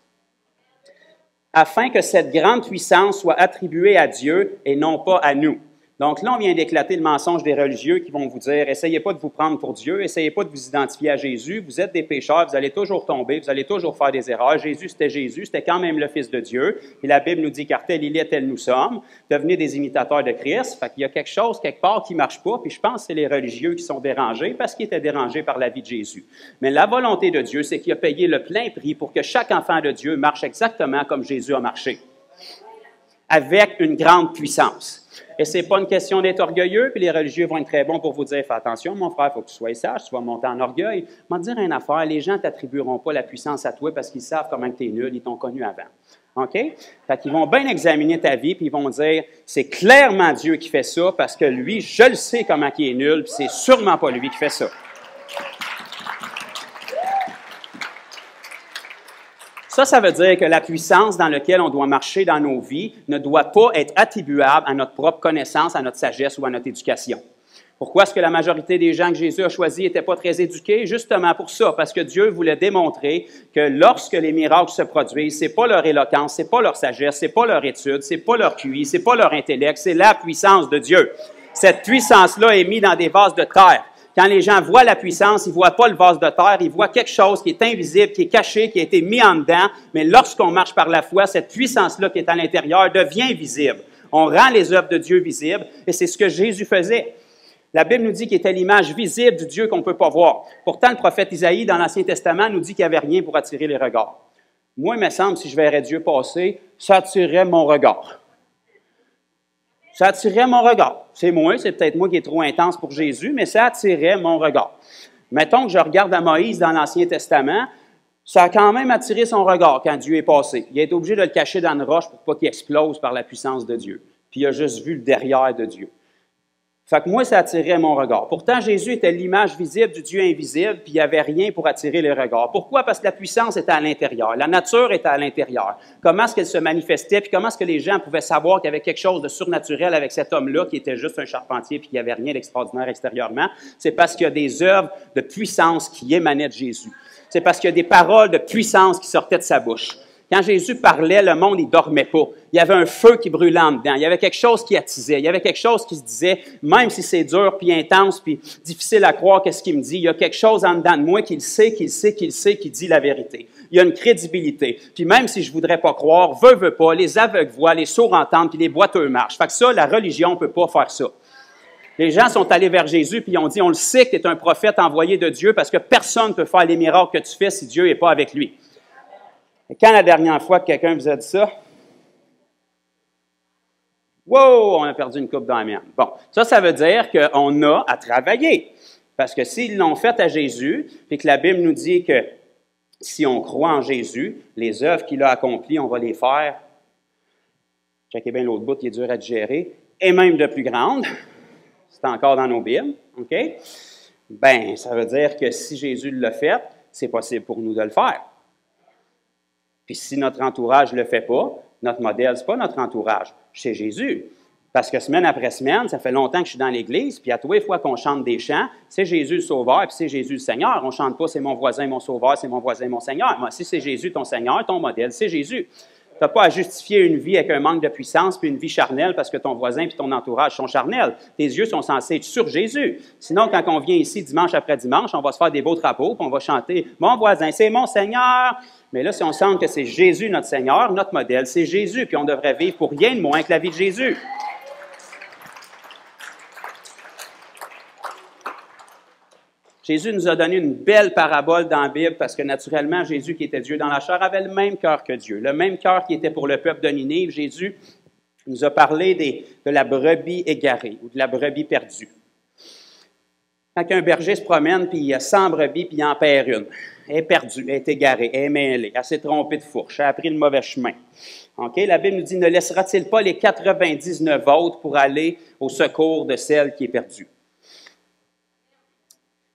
afin que cette grande puissance soit attribuée à Dieu et non pas à nous. Donc là, on vient d'éclater le mensonge des religieux qui vont vous dire « Essayez pas de vous prendre pour Dieu, essayez pas de vous identifier à Jésus, vous êtes des pécheurs, vous allez toujours tomber, vous allez toujours faire des erreurs. Jésus, c'était quand même le Fils de Dieu. Et la Bible nous dit car tel il est, tel nous sommes. Devenez des imitateurs de Christ. » Fait qu'il y a quelque chose, quelque part, qui ne marche pas, puis je pense que c'est les religieux qui sont dérangés parce qu'ils étaient dérangés par la vie de Jésus. Mais la volonté de Dieu, c'est qu'il a payé le plein prix pour que chaque enfant de Dieu marche exactement comme Jésus a marché, avec une grande puissance. Et ce n'est pas une question d'être orgueilleux, puis les religieux vont être très bons pour vous dire « Fais attention, mon frère, il faut que tu sois sage, tu vas monter en orgueil. » Je vais te dire une affaire, les gens ne t'attribueront pas la puissance à toi parce qu'ils savent comment tu es nul, ils t'ont connu avant. OK? Fait qu'ils vont bien examiner ta vie, puis ils vont dire « C'est clairement Dieu qui fait ça, parce que lui, je le sais comment il est nul, puis c'est sûrement pas lui qui fait ça. » Ça veut dire que la puissance dans laquelle on doit marcher dans nos vies ne doit pas être attribuable à notre propre connaissance, à notre sagesse ou à notre éducation. Pourquoi est-ce que la majorité des gens que Jésus a choisis n'étaient pas très éduqués? Justement pour ça, parce que Dieu voulait démontrer que lorsque les miracles se produisent, c'est pas leur éloquence, c'est pas leur sagesse, c'est pas leur étude, c'est pas leur QI, c'est pas leur intellect, c'est la puissance de Dieu. Cette puissance-là est mise dans des vases de terre. Quand les gens voient la puissance, ils ne voient pas le vase de terre, ils voient quelque chose qui est invisible, qui est caché, qui a été mis en dedans, mais lorsqu'on marche par la foi, cette puissance-là qui est à l'intérieur devient visible. On rend les œuvres de Dieu visibles, et c'est ce que Jésus faisait. La Bible nous dit qu'il était l'image visible du Dieu qu'on ne peut pas voir. Pourtant, le prophète Isaïe, dans l'Ancien Testament, nous dit qu'il n'y avait rien pour attirer les regards. Moi, il me semble, si je verrais Dieu passer, ça attirerait mon regard. Ça attirait mon regard. C'est moi, c'est peut-être moi qui est trop intense pour Jésus, mais ça attirait mon regard. Mettons que je regarde à Moïse dans l'Ancien Testament, ça a quand même attiré son regard quand Dieu est passé. Il a été obligé de le cacher dans une roche pour pas qu'il explose par la puissance de Dieu. Puis il a juste vu le derrière de Dieu. Fait que moi, ça attirait mon regard. Pourtant, Jésus était l'image visible du Dieu invisible, puis il n'y avait rien pour attirer les regards. Pourquoi? Parce que la puissance était à l'intérieur, la nature était à l'intérieur. Comment est-ce qu'elle se manifestait, puis comment est-ce que les gens pouvaient savoir qu'il y avait quelque chose de surnaturel avec cet homme-là, qui était juste un charpentier, puis qu'il n'y avait rien d'extraordinaire extérieurement? C'est parce qu'il y a des œuvres de puissance qui émanaient de Jésus. C'est parce qu'il y a des paroles de puissance qui sortaient de sa bouche. Quand Jésus parlait, le monde, il dormait pas. Il y avait un feu qui brûlait en dedans. Il y avait quelque chose qui attisait. Il y avait quelque chose qui se disait, même si c'est dur, puis intense, puis difficile à croire qu'est-ce qu'il me dit, il y a quelque chose en dedans de moi qui sait, qui dit la vérité. Il y a une crédibilité. Puis même si je voudrais pas croire, veut pas, les aveugles voient, les sourds entendent, puis les boiteux marchent. Fait que ça, la religion ne peut pas faire ça. Les gens sont allés vers Jésus, puis ils ont dit, on le sait que tu es un prophète envoyé de Dieu, parce que personne ne peut faire les miracles que tu fais si Dieu n'est pas avec lui. Et quand la dernière fois que quelqu'un vous a dit ça? Wow, on a perdu une coupe dans la mienne. Bon, ça veut dire qu'on a à travailler. Parce que s'ils l'ont fait à Jésus, puis que la Bible nous dit que si on croit en Jésus, les œuvres qu'il a accomplies, on va les faire. Checkez bien l'autre bout, qui est dur à digérer, et même de plus grande. C'est encore dans nos Bibles, OK? Bien, ça veut dire que si Jésus l'a fait, c'est possible pour nous de le faire. Puis si notre entourage ne le fait pas, notre modèle, ce n'est pas notre entourage, c'est Jésus. Parce que semaine après semaine, ça fait longtemps que je suis dans l'Église, puis à tous les fois qu'on chante des chants, c'est Jésus le Sauveur, puis c'est Jésus le Seigneur. On ne chante pas « c'est mon voisin, mon Sauveur, c'est mon voisin, mon Seigneur ». Moi, si c'est Jésus ton Seigneur, ton modèle, c'est Jésus. Tu n'as pas à justifier une vie avec un manque de puissance puis une vie charnelle parce que ton voisin puis ton entourage sont charnels. Tes yeux sont censés être sur Jésus. Sinon, quand on vient ici dimanche après dimanche, on va se faire des beaux drapeaux puis on va chanter « Mon voisin, c'est mon Seigneur ». Mais là, si on sent que c'est Jésus notre Seigneur, notre modèle, c'est Jésus, puis on devrait vivre pour rien de moins que la vie de Jésus. Jésus nous a donné une belle parabole dans la Bible parce que naturellement, Jésus qui était Dieu dans la chair avait le même cœur que Dieu, le même cœur qui était pour le peuple de Ninive. Jésus nous a parlé de la brebis égarée ou de la brebis perdue. Quand un berger se promène, puis il y a 100 brebis, puis il en perd une. Elle est perdue, elle est égarée, elle est mêlée, elle s'est trompée de fourche, elle a pris le mauvais chemin. Okay? La Bible nous dit, ne laissera-t-il pas les 99 autres pour aller au secours de celle qui est perdue?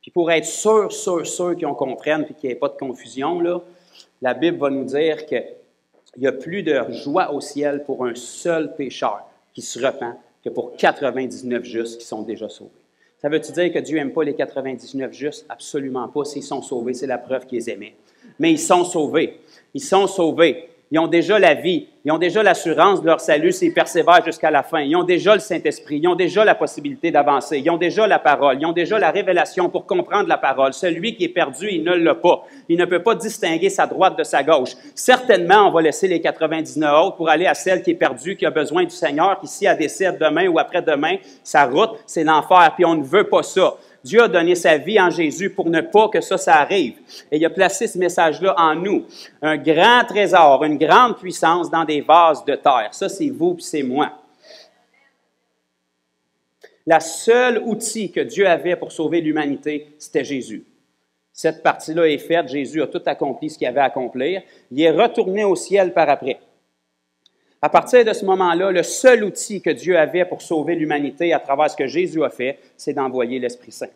Puis pour être sûr qu'on comprenne et qu'il n'y ait pas de confusion, là, la Bible va nous dire qu'il y a plus de joie au ciel pour un seul pécheur qui se repent que pour 99 justes qui sont déjà sauvés. Ça veut-tu dire que Dieu n'aime pas les 99 justes? Absolument pas. S'ils sont sauvés, c'est la preuve qu'ils les aimaient. Mais ils sont sauvés. Ils sont sauvés. Ils ont déjà la vie. Ils ont déjà l'assurance de leur salut s'ils persévèrent jusqu'à la fin. Ils ont déjà le Saint-Esprit. Ils ont déjà la possibilité d'avancer. Ils ont déjà la parole. Ils ont déjà la révélation pour comprendre la parole. Celui qui est perdu, il ne l'a pas. Il ne peut pas distinguer sa droite de sa gauche. Certainement, on va laisser les 99 autres pour aller à celle qui est perdue, qui a besoin du Seigneur, qui si elle décède demain ou après-demain, sa route, c'est l'enfer. Puis on ne veut pas ça. Dieu a donné sa vie en Jésus pour ne pas que ça arrive. Et il a placé ce message-là en nous. Un grand trésor, une grande puissance dans des vases de terre. Ça, c'est vous et c'est moi. La seule outil que Dieu avait pour sauver l'humanité, c'était Jésus. Cette partie-là est faite. Jésus a tout accompli ce qu'il avait à accomplir. Il est retourné au ciel par après. À partir de ce moment-là, le seul outil que Dieu avait pour sauver l'humanité à travers ce que Jésus a fait, c'est d'envoyer l'Esprit Saint.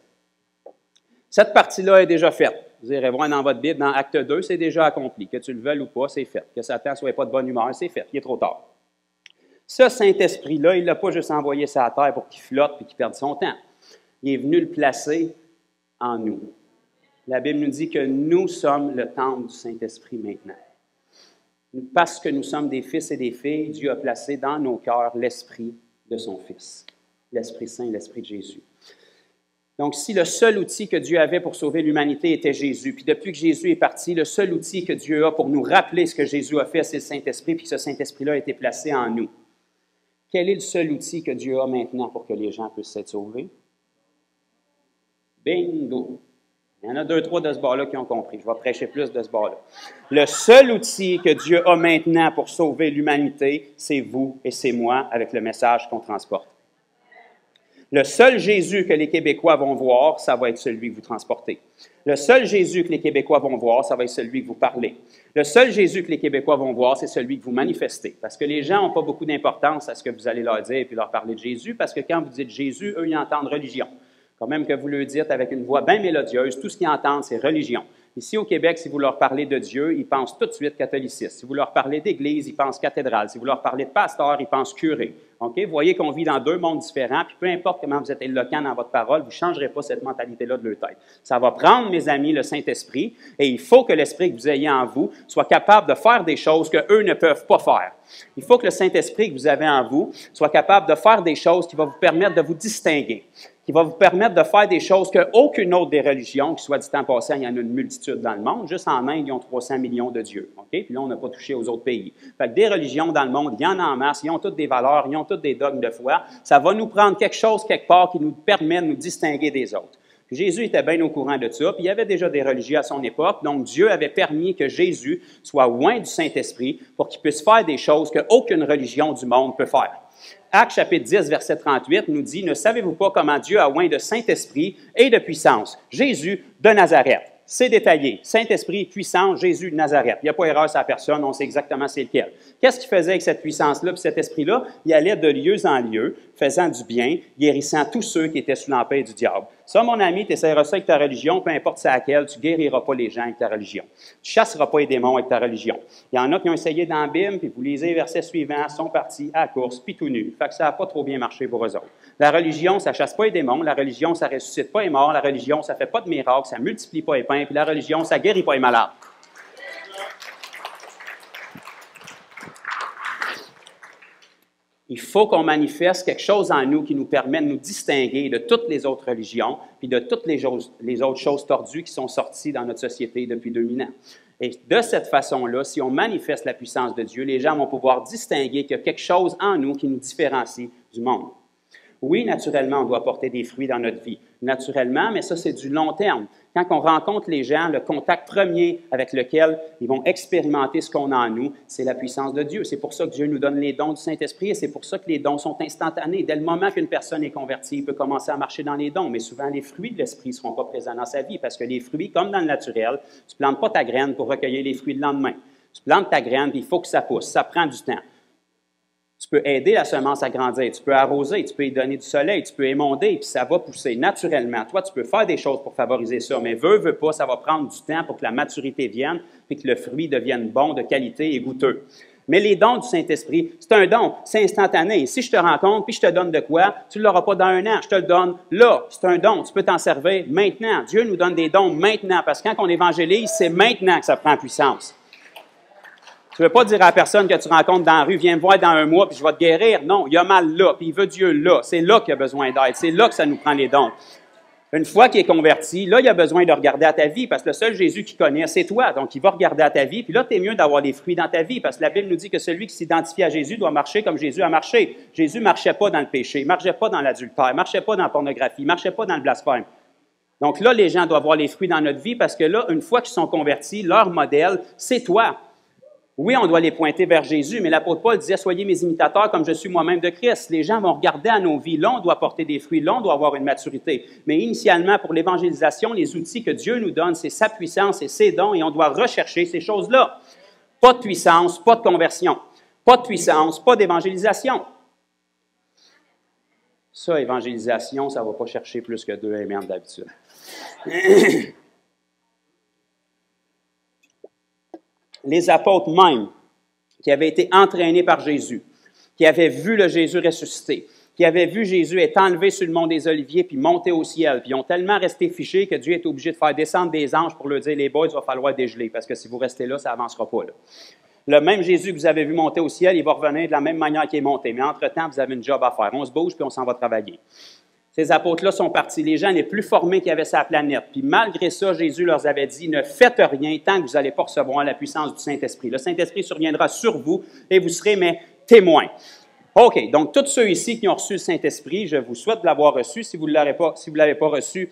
Cette partie-là est déjà faite. Vous irez voir dans votre Bible, dans Acte 2, c'est déjà accompli. Que tu le veuilles ou pas, c'est fait. Que Satan ne soit pas de bonne humeur, c'est fait. Il est trop tard. Ce Saint-Esprit-là, il ne l'a pas juste envoyé sur la terre pour qu'il flotte et qu'il perde son temps. Il est venu le placer en nous. La Bible nous dit que nous sommes le temple du Saint-Esprit maintenant. Parce que nous sommes des fils et des filles, Dieu a placé dans nos cœurs l'Esprit de son Fils, l'Esprit Saint, l'Esprit de Jésus. Donc, si le seul outil que Dieu avait pour sauver l'humanité était Jésus, puis depuis que Jésus est parti, le seul outil que Dieu a pour nous rappeler ce que Jésus a fait, c'est le Saint-Esprit, puis ce Saint-Esprit-là a été placé en nous. Quel est le seul outil que Dieu a maintenant pour que les gens puissent être sauvés? Bingo! Il y en a 2-3 de ce bord-là qui ont compris. Je vais prêcher plus de ce bord-là. Le seul outil que Dieu a maintenant pour sauver l'humanité, c'est vous et c'est moi avec le message qu'on transporte. Le seul Jésus que les Québécois vont voir, ça va être celui que vous transportez. Le seul Jésus que les Québécois vont voir, ça va être celui que vous parlez. Le seul Jésus que les Québécois vont voir, c'est celui que vous manifestez. Parce que les gens n'ont pas beaucoup d'importance à ce que vous allez leur dire et puis leur parler de Jésus, parce que quand vous dites Jésus, eux, ils entendent religion. Quand même que vous le dites avec une voix bien mélodieuse, tout ce qu'ils entendent, c'est religion. Ici, au Québec, si vous leur parlez de Dieu, ils pensent tout de suite catholicisme. Si vous leur parlez d'église, ils pensent cathédrale. Si vous leur parlez de pasteur, ils pensent curé. Okay? Vous voyez qu'on vit dans deux mondes différents, puis peu importe comment vous êtes éloquent dans votre parole, vous ne changerez pas cette mentalité-là de leur tête. Ça va prendre, mes amis, le Saint-Esprit, et il faut que l'Esprit que vous ayez en vous soit capable de faire des choses qu'eux ne peuvent pas faire. Il faut que le Saint-Esprit que vous avez en vous soit capable de faire des choses qui vont vous permettre de vous distinguer, qui va vous permettre de faire des choses qu'aucune autre des religions, qui soit dit en passant, il y en a une multitude dans le monde. Juste en Inde, ils ont 300 millions de dieux. Okay? Puis là, on n'a pas touché aux autres pays. Fait que des religions dans le monde, il y en a en masse, ils ont toutes des valeurs, ils ont toutes des dogmes de foi. Ça va nous prendre quelque chose quelque part qui nous permet de nous distinguer des autres. Puis Jésus était bien au courant de ça, puis il y avait déjà des religieux à son époque, donc Dieu avait permis que Jésus soit loin du Saint-Esprit pour qu'il puisse faire des choses qu'aucune religion du monde peut faire. Actes chapitre 10, verset 38 nous dit « Ne savez-vous pas comment Dieu a oint de Saint-Esprit et de puissance? Jésus de Nazareth. » C'est détaillé. Saint-Esprit, puissance, Jésus de Nazareth. Il n'y a pas erreur sur la personne, on sait exactement c'est lequel. Qu'est-ce qu'il faisait avec cette puissance-là puis cet esprit-là? Il allait de lieu en lieu, faisant du bien, guérissant tous ceux qui étaient sous l'empire du diable. Ça, mon ami, tu essaieras ça avec ta religion, peu importe c'est laquelle, tu ne guériras pas les gens avec ta religion. Tu ne chasseras pas les démons avec ta religion. Il y en a qui ont essayé dans la Bible, puis vous lisez les versets suivants, sont partis à la course, puis tout nus. Fait que ça n'a pas trop bien marché pour eux autres. La religion, ça ne chasse pas les démons. La religion, ça ne ressuscite pas les morts. La religion, ça ne fait pas de miracles. Ça ne multiplie pas les pains. Puis la religion, ça ne guérit pas les malades. Il faut qu'on manifeste quelque chose en nous qui nous permet de nous distinguer de toutes les autres religions puis de toutes les autres choses tordues qui sont sorties dans notre société depuis 2000 ans. Et de cette façon-là, si on manifeste la puissance de Dieu, les gens vont pouvoir distinguer qu'il y a quelque chose en nous qui nous différencie du monde. Oui, naturellement, on doit porter des fruits dans notre vie. Naturellement, mais ça, c'est du long terme. Quand on rencontre les gens, le contact premier avec lequel ils vont expérimenter ce qu'on a en nous, c'est la puissance de Dieu. C'est pour ça que Dieu nous donne les dons du Saint-Esprit et c'est pour ça que les dons sont instantanés. Dès le moment qu'une personne est convertie, il peut commencer à marcher dans les dons, mais souvent, les fruits de l'Esprit ne seront pas présents dans sa vie parce que les fruits, comme dans le naturel, tu ne plantes pas ta graine pour recueillir les fruits le lendemain. Tu plantes ta graine, puis il faut que ça pousse. Ça prend du temps. Tu peux aider la semence à grandir, tu peux arroser, tu peux y donner du soleil, tu peux émonder, puis ça va pousser naturellement. Toi, tu peux faire des choses pour favoriser ça, mais veux pas, ça va prendre du temps pour que la maturité vienne, puis que le fruit devienne bon, de qualité et goûteux. Mais les dons du Saint-Esprit, c'est un don, c'est instantané. Si je te rencontre, puis je te donne de quoi, tu ne l'auras pas dans un an, je te le donne là. C'est un don, tu peux t'en servir maintenant. Dieu nous donne des dons maintenant, parce que quand on évangélise, c'est maintenant que ça prend puissance. Tu ne veux pas dire à la personne que tu rencontres dans la rue, viens me voir dans un mois, puis je vais te guérir. Non, il y a mal là, puis il veut Dieu là. C'est là qu'il a besoin d'aide. C'est là que ça nous prend les dons. Une fois qu'il est converti, là, il a besoin de regarder à ta vie, parce que le seul Jésus qu'il connaît, c'est toi. Donc, il va regarder à ta vie, puis là, tu es mieux d'avoir des fruits dans ta vie, parce que la Bible nous dit que celui qui s'identifie à Jésus doit marcher comme Jésus a marché. Jésus ne marchait pas dans le péché, ne marchait pas dans l'adultère, ne marchait pas dans la pornographie, ne marchait pas dans le blasphème. Donc là, les gens doivent voir les fruits dans notre vie, parce que là, une fois qu'ils sont convertis, leur modèle, c'est toi. Oui, on doit les pointer vers Jésus, mais l'apôtre Paul disait « Soyez mes imitateurs comme je suis moi-même de Christ ». Les gens vont regarder à nos vies. Là, on doit porter des fruits. Là, on doit avoir une maturité. Mais initialement, pour l'évangélisation, les outils que Dieu nous donne, c'est sa puissance et ses dons, et on doit rechercher ces choses-là. Pas de puissance, pas de conversion. Pas de puissance, pas d'évangélisation. Ça, évangélisation, ça ne va pas chercher plus que 2 amen d'habitude. Les apôtres même, qui avaient été entraînés par Jésus, qui avaient vu le Jésus ressuscité, qui avaient vu Jésus être enlevé sur le mont des Oliviers puis monter au ciel. Puis ils ont tellement resté fichés que Dieu est obligé de faire descendre des anges pour leur dire, les boys, il va falloir dégeler, parce que si vous restez là, ça n'avancera pas. Là. Le même Jésus que vous avez vu monter au ciel, il va revenir de la même manière qu'il est monté. Mais entre-temps, vous avez une job à faire. On se bouge puis on s'en va travailler. Ces apôtres-là sont partis, les gens les plus formés qu'il y avait sur la planète. Puis malgré ça, Jésus leur avait dit, ne faites rien tant que vous n'allez pas recevoir la puissance du Saint-Esprit. Le Saint-Esprit surviendra sur vous et vous serez mes témoins. OK, donc tous ceux ici qui ont reçu le Saint-Esprit, je vous souhaite de l'avoir reçu. Si vous ne l'avez pas reçu,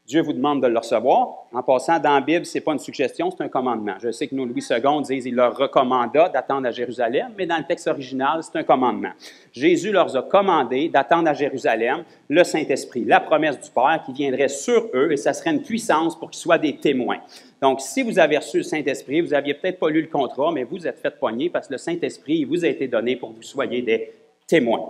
Dieu vous demande de le recevoir. En passant, dans la Bible, ce n'est pas une suggestion, c'est un commandement. Je sais que nos Louis II disent qu'il leur recommanda d'attendre à Jérusalem, mais dans le texte original, c'est un commandement. Jésus leur a commandé d'attendre à Jérusalem le Saint-Esprit, la promesse du Père qui viendrait sur eux, et ça serait une puissance pour qu'ils soient des témoins. Donc, si vous avez reçu le Saint-Esprit, vous n'aviez peut-être pas lu le contrat, mais vous êtes fait pogner parce que le Saint-Esprit il vous a été donné pour que vous soyez des témoins.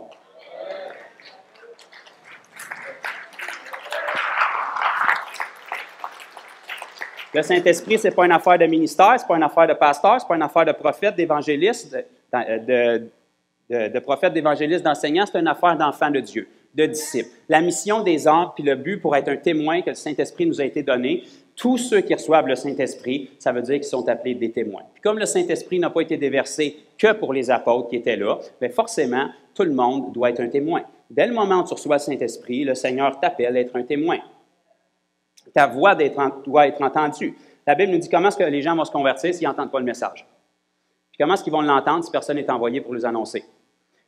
Le Saint-Esprit, ce n'est pas une affaire de ministère, ce n'est pas une affaire de pasteur, ce n'est pas une affaire de prophète, d'évangéliste, de prophète, d'évangéliste, d'enseignant, c'est une affaire d'enfant de Dieu, de disciples. La mission des hommes, puis le but pour être un témoin que le Saint-Esprit nous a été donné, tous ceux qui reçoivent le Saint-Esprit, ça veut dire qu'ils sont appelés des témoins. Puis comme le Saint-Esprit n'a pas été déversé que pour les apôtres qui étaient là, bien forcément, tout le monde doit être un témoin. Dès le moment où tu reçois le Saint-Esprit, le Seigneur t'appelle à être un témoin. Ta voix doit être entendue. La Bible nous dit comment est-ce que les gens vont se convertir s'ils n'entendent pas le message. Puis comment est-ce qu'ils vont l'entendre si personne n'est envoyé pour les annoncer?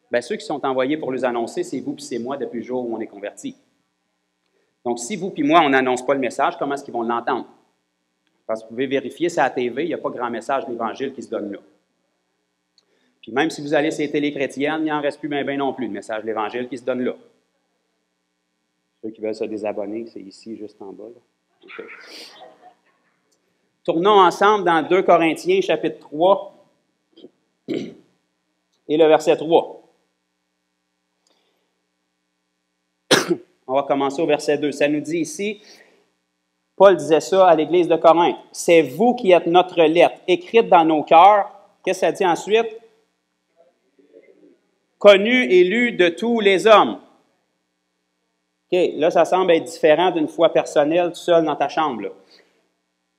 Bien, ceux qui sont envoyés pour les annoncer, c'est vous puis c'est moi depuis le jour où on est convertis. Donc, si vous puis moi, on n'annonce pas le message, comment est-ce qu'ils vont l'entendre? Parce que vous pouvez vérifier, c'est à la TV, il n'y a pas grand message de l'Évangile qui se donne là. Puis même si vous allez sur les télés chrétiennes, il n'y en reste plus bien non plus de message de l'Évangile qui se donne là. Ceux qui veulent se désabonner, c'est ici, juste en bas. Là. Okay. Tournons ensemble dans 2 Corinthiens, chapitre 3, et le verset 3. On va commencer au verset 2. Ça nous dit ici, Paul disait ça à l'Église de Corinthe, « C'est vous qui êtes notre lettre, écrite dans nos cœurs. » Qu'est-ce que ça dit ensuite? « Connue et lue de tous les hommes. » OK, là, ça semble être différent d'une foi personnelle, tout seul dans ta chambre. Là.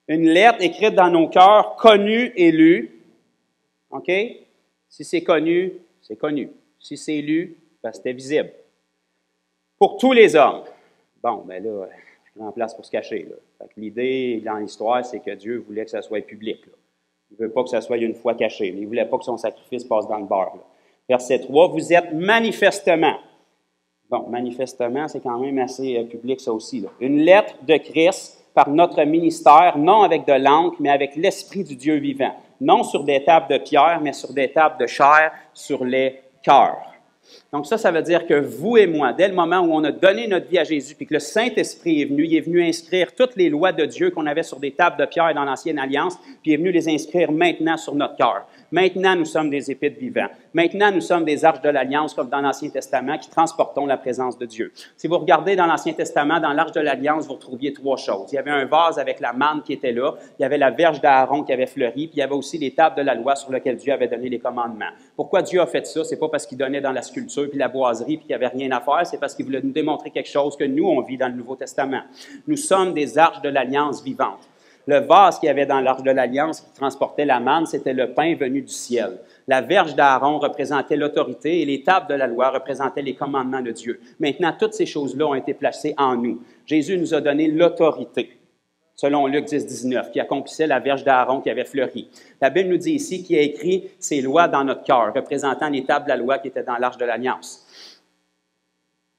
Une lettre écrite dans nos cœurs, connue et lue. OK? Si c'est connu, c'est connu. Si c'est lu, ben, c'était visible. Pour tous les hommes. Bon, ben là, je prends place pour se cacher. Là. L'idée dans l'histoire, c'est que Dieu voulait que ça soit public. Là. Il ne veut pas que ça soit une foi cachée, mais il ne voulait pas que son sacrifice passe dans le beurre. Là. Verset 3, vous êtes manifestement. Bon, manifestement, c'est quand même assez public, ça aussi. Là. Une lettre de Christ par notre ministère, non avec de l'encre, mais avec l'Esprit du Dieu vivant. Non sur des tables de pierre, mais sur des tables de chair, sur les cœurs. Donc ça veut dire que vous et moi, dès le moment où on a donné notre vie à Jésus, puis que le Saint-Esprit est venu, il est venu inscrire toutes les lois de Dieu qu'on avait sur des tables de pierre dans l'Ancienne Alliance, puis il est venu les inscrire maintenant sur notre cœur. Maintenant, nous sommes des épîtres vivants. Maintenant, nous sommes des arches de l'Alliance, comme dans l'Ancien Testament, qui transportons la présence de Dieu. Si vous regardez dans l'Ancien Testament, dans l'arche de l'Alliance, vous retrouviez 3 choses. Il y avait un vase avec la manne qui était là, il y avait la verge d'Aaron qui avait fleuri, puis il y avait aussi les tables de la loi sur lesquelles Dieu avait donné les commandements. Pourquoi Dieu a fait ça? C'est pas parce qu'il donnait dans la sculpture puis la boiserie puis qu'il n'y avait rien à faire, c'est parce qu'il voulait nous démontrer quelque chose que nous, on vit dans le Nouveau Testament. Nous sommes des arches de l'Alliance vivantes. Le vase qu'il y avait dans l'arche de l'Alliance qui transportait la manne, c'était le pain venu du ciel. La verge d'Aaron représentait l'autorité et les tables de la loi représentaient les commandements de Dieu. Maintenant, toutes ces choses-là ont été placées en nous. Jésus nous a donné l'autorité, selon Luc 10, 19, qui accomplissait la verge d'Aaron qui avait fleuri. La Bible nous dit ici qu'il a écrit ces lois dans notre cœur, représentant les tables de la loi qui étaient dans l'arche de l'Alliance.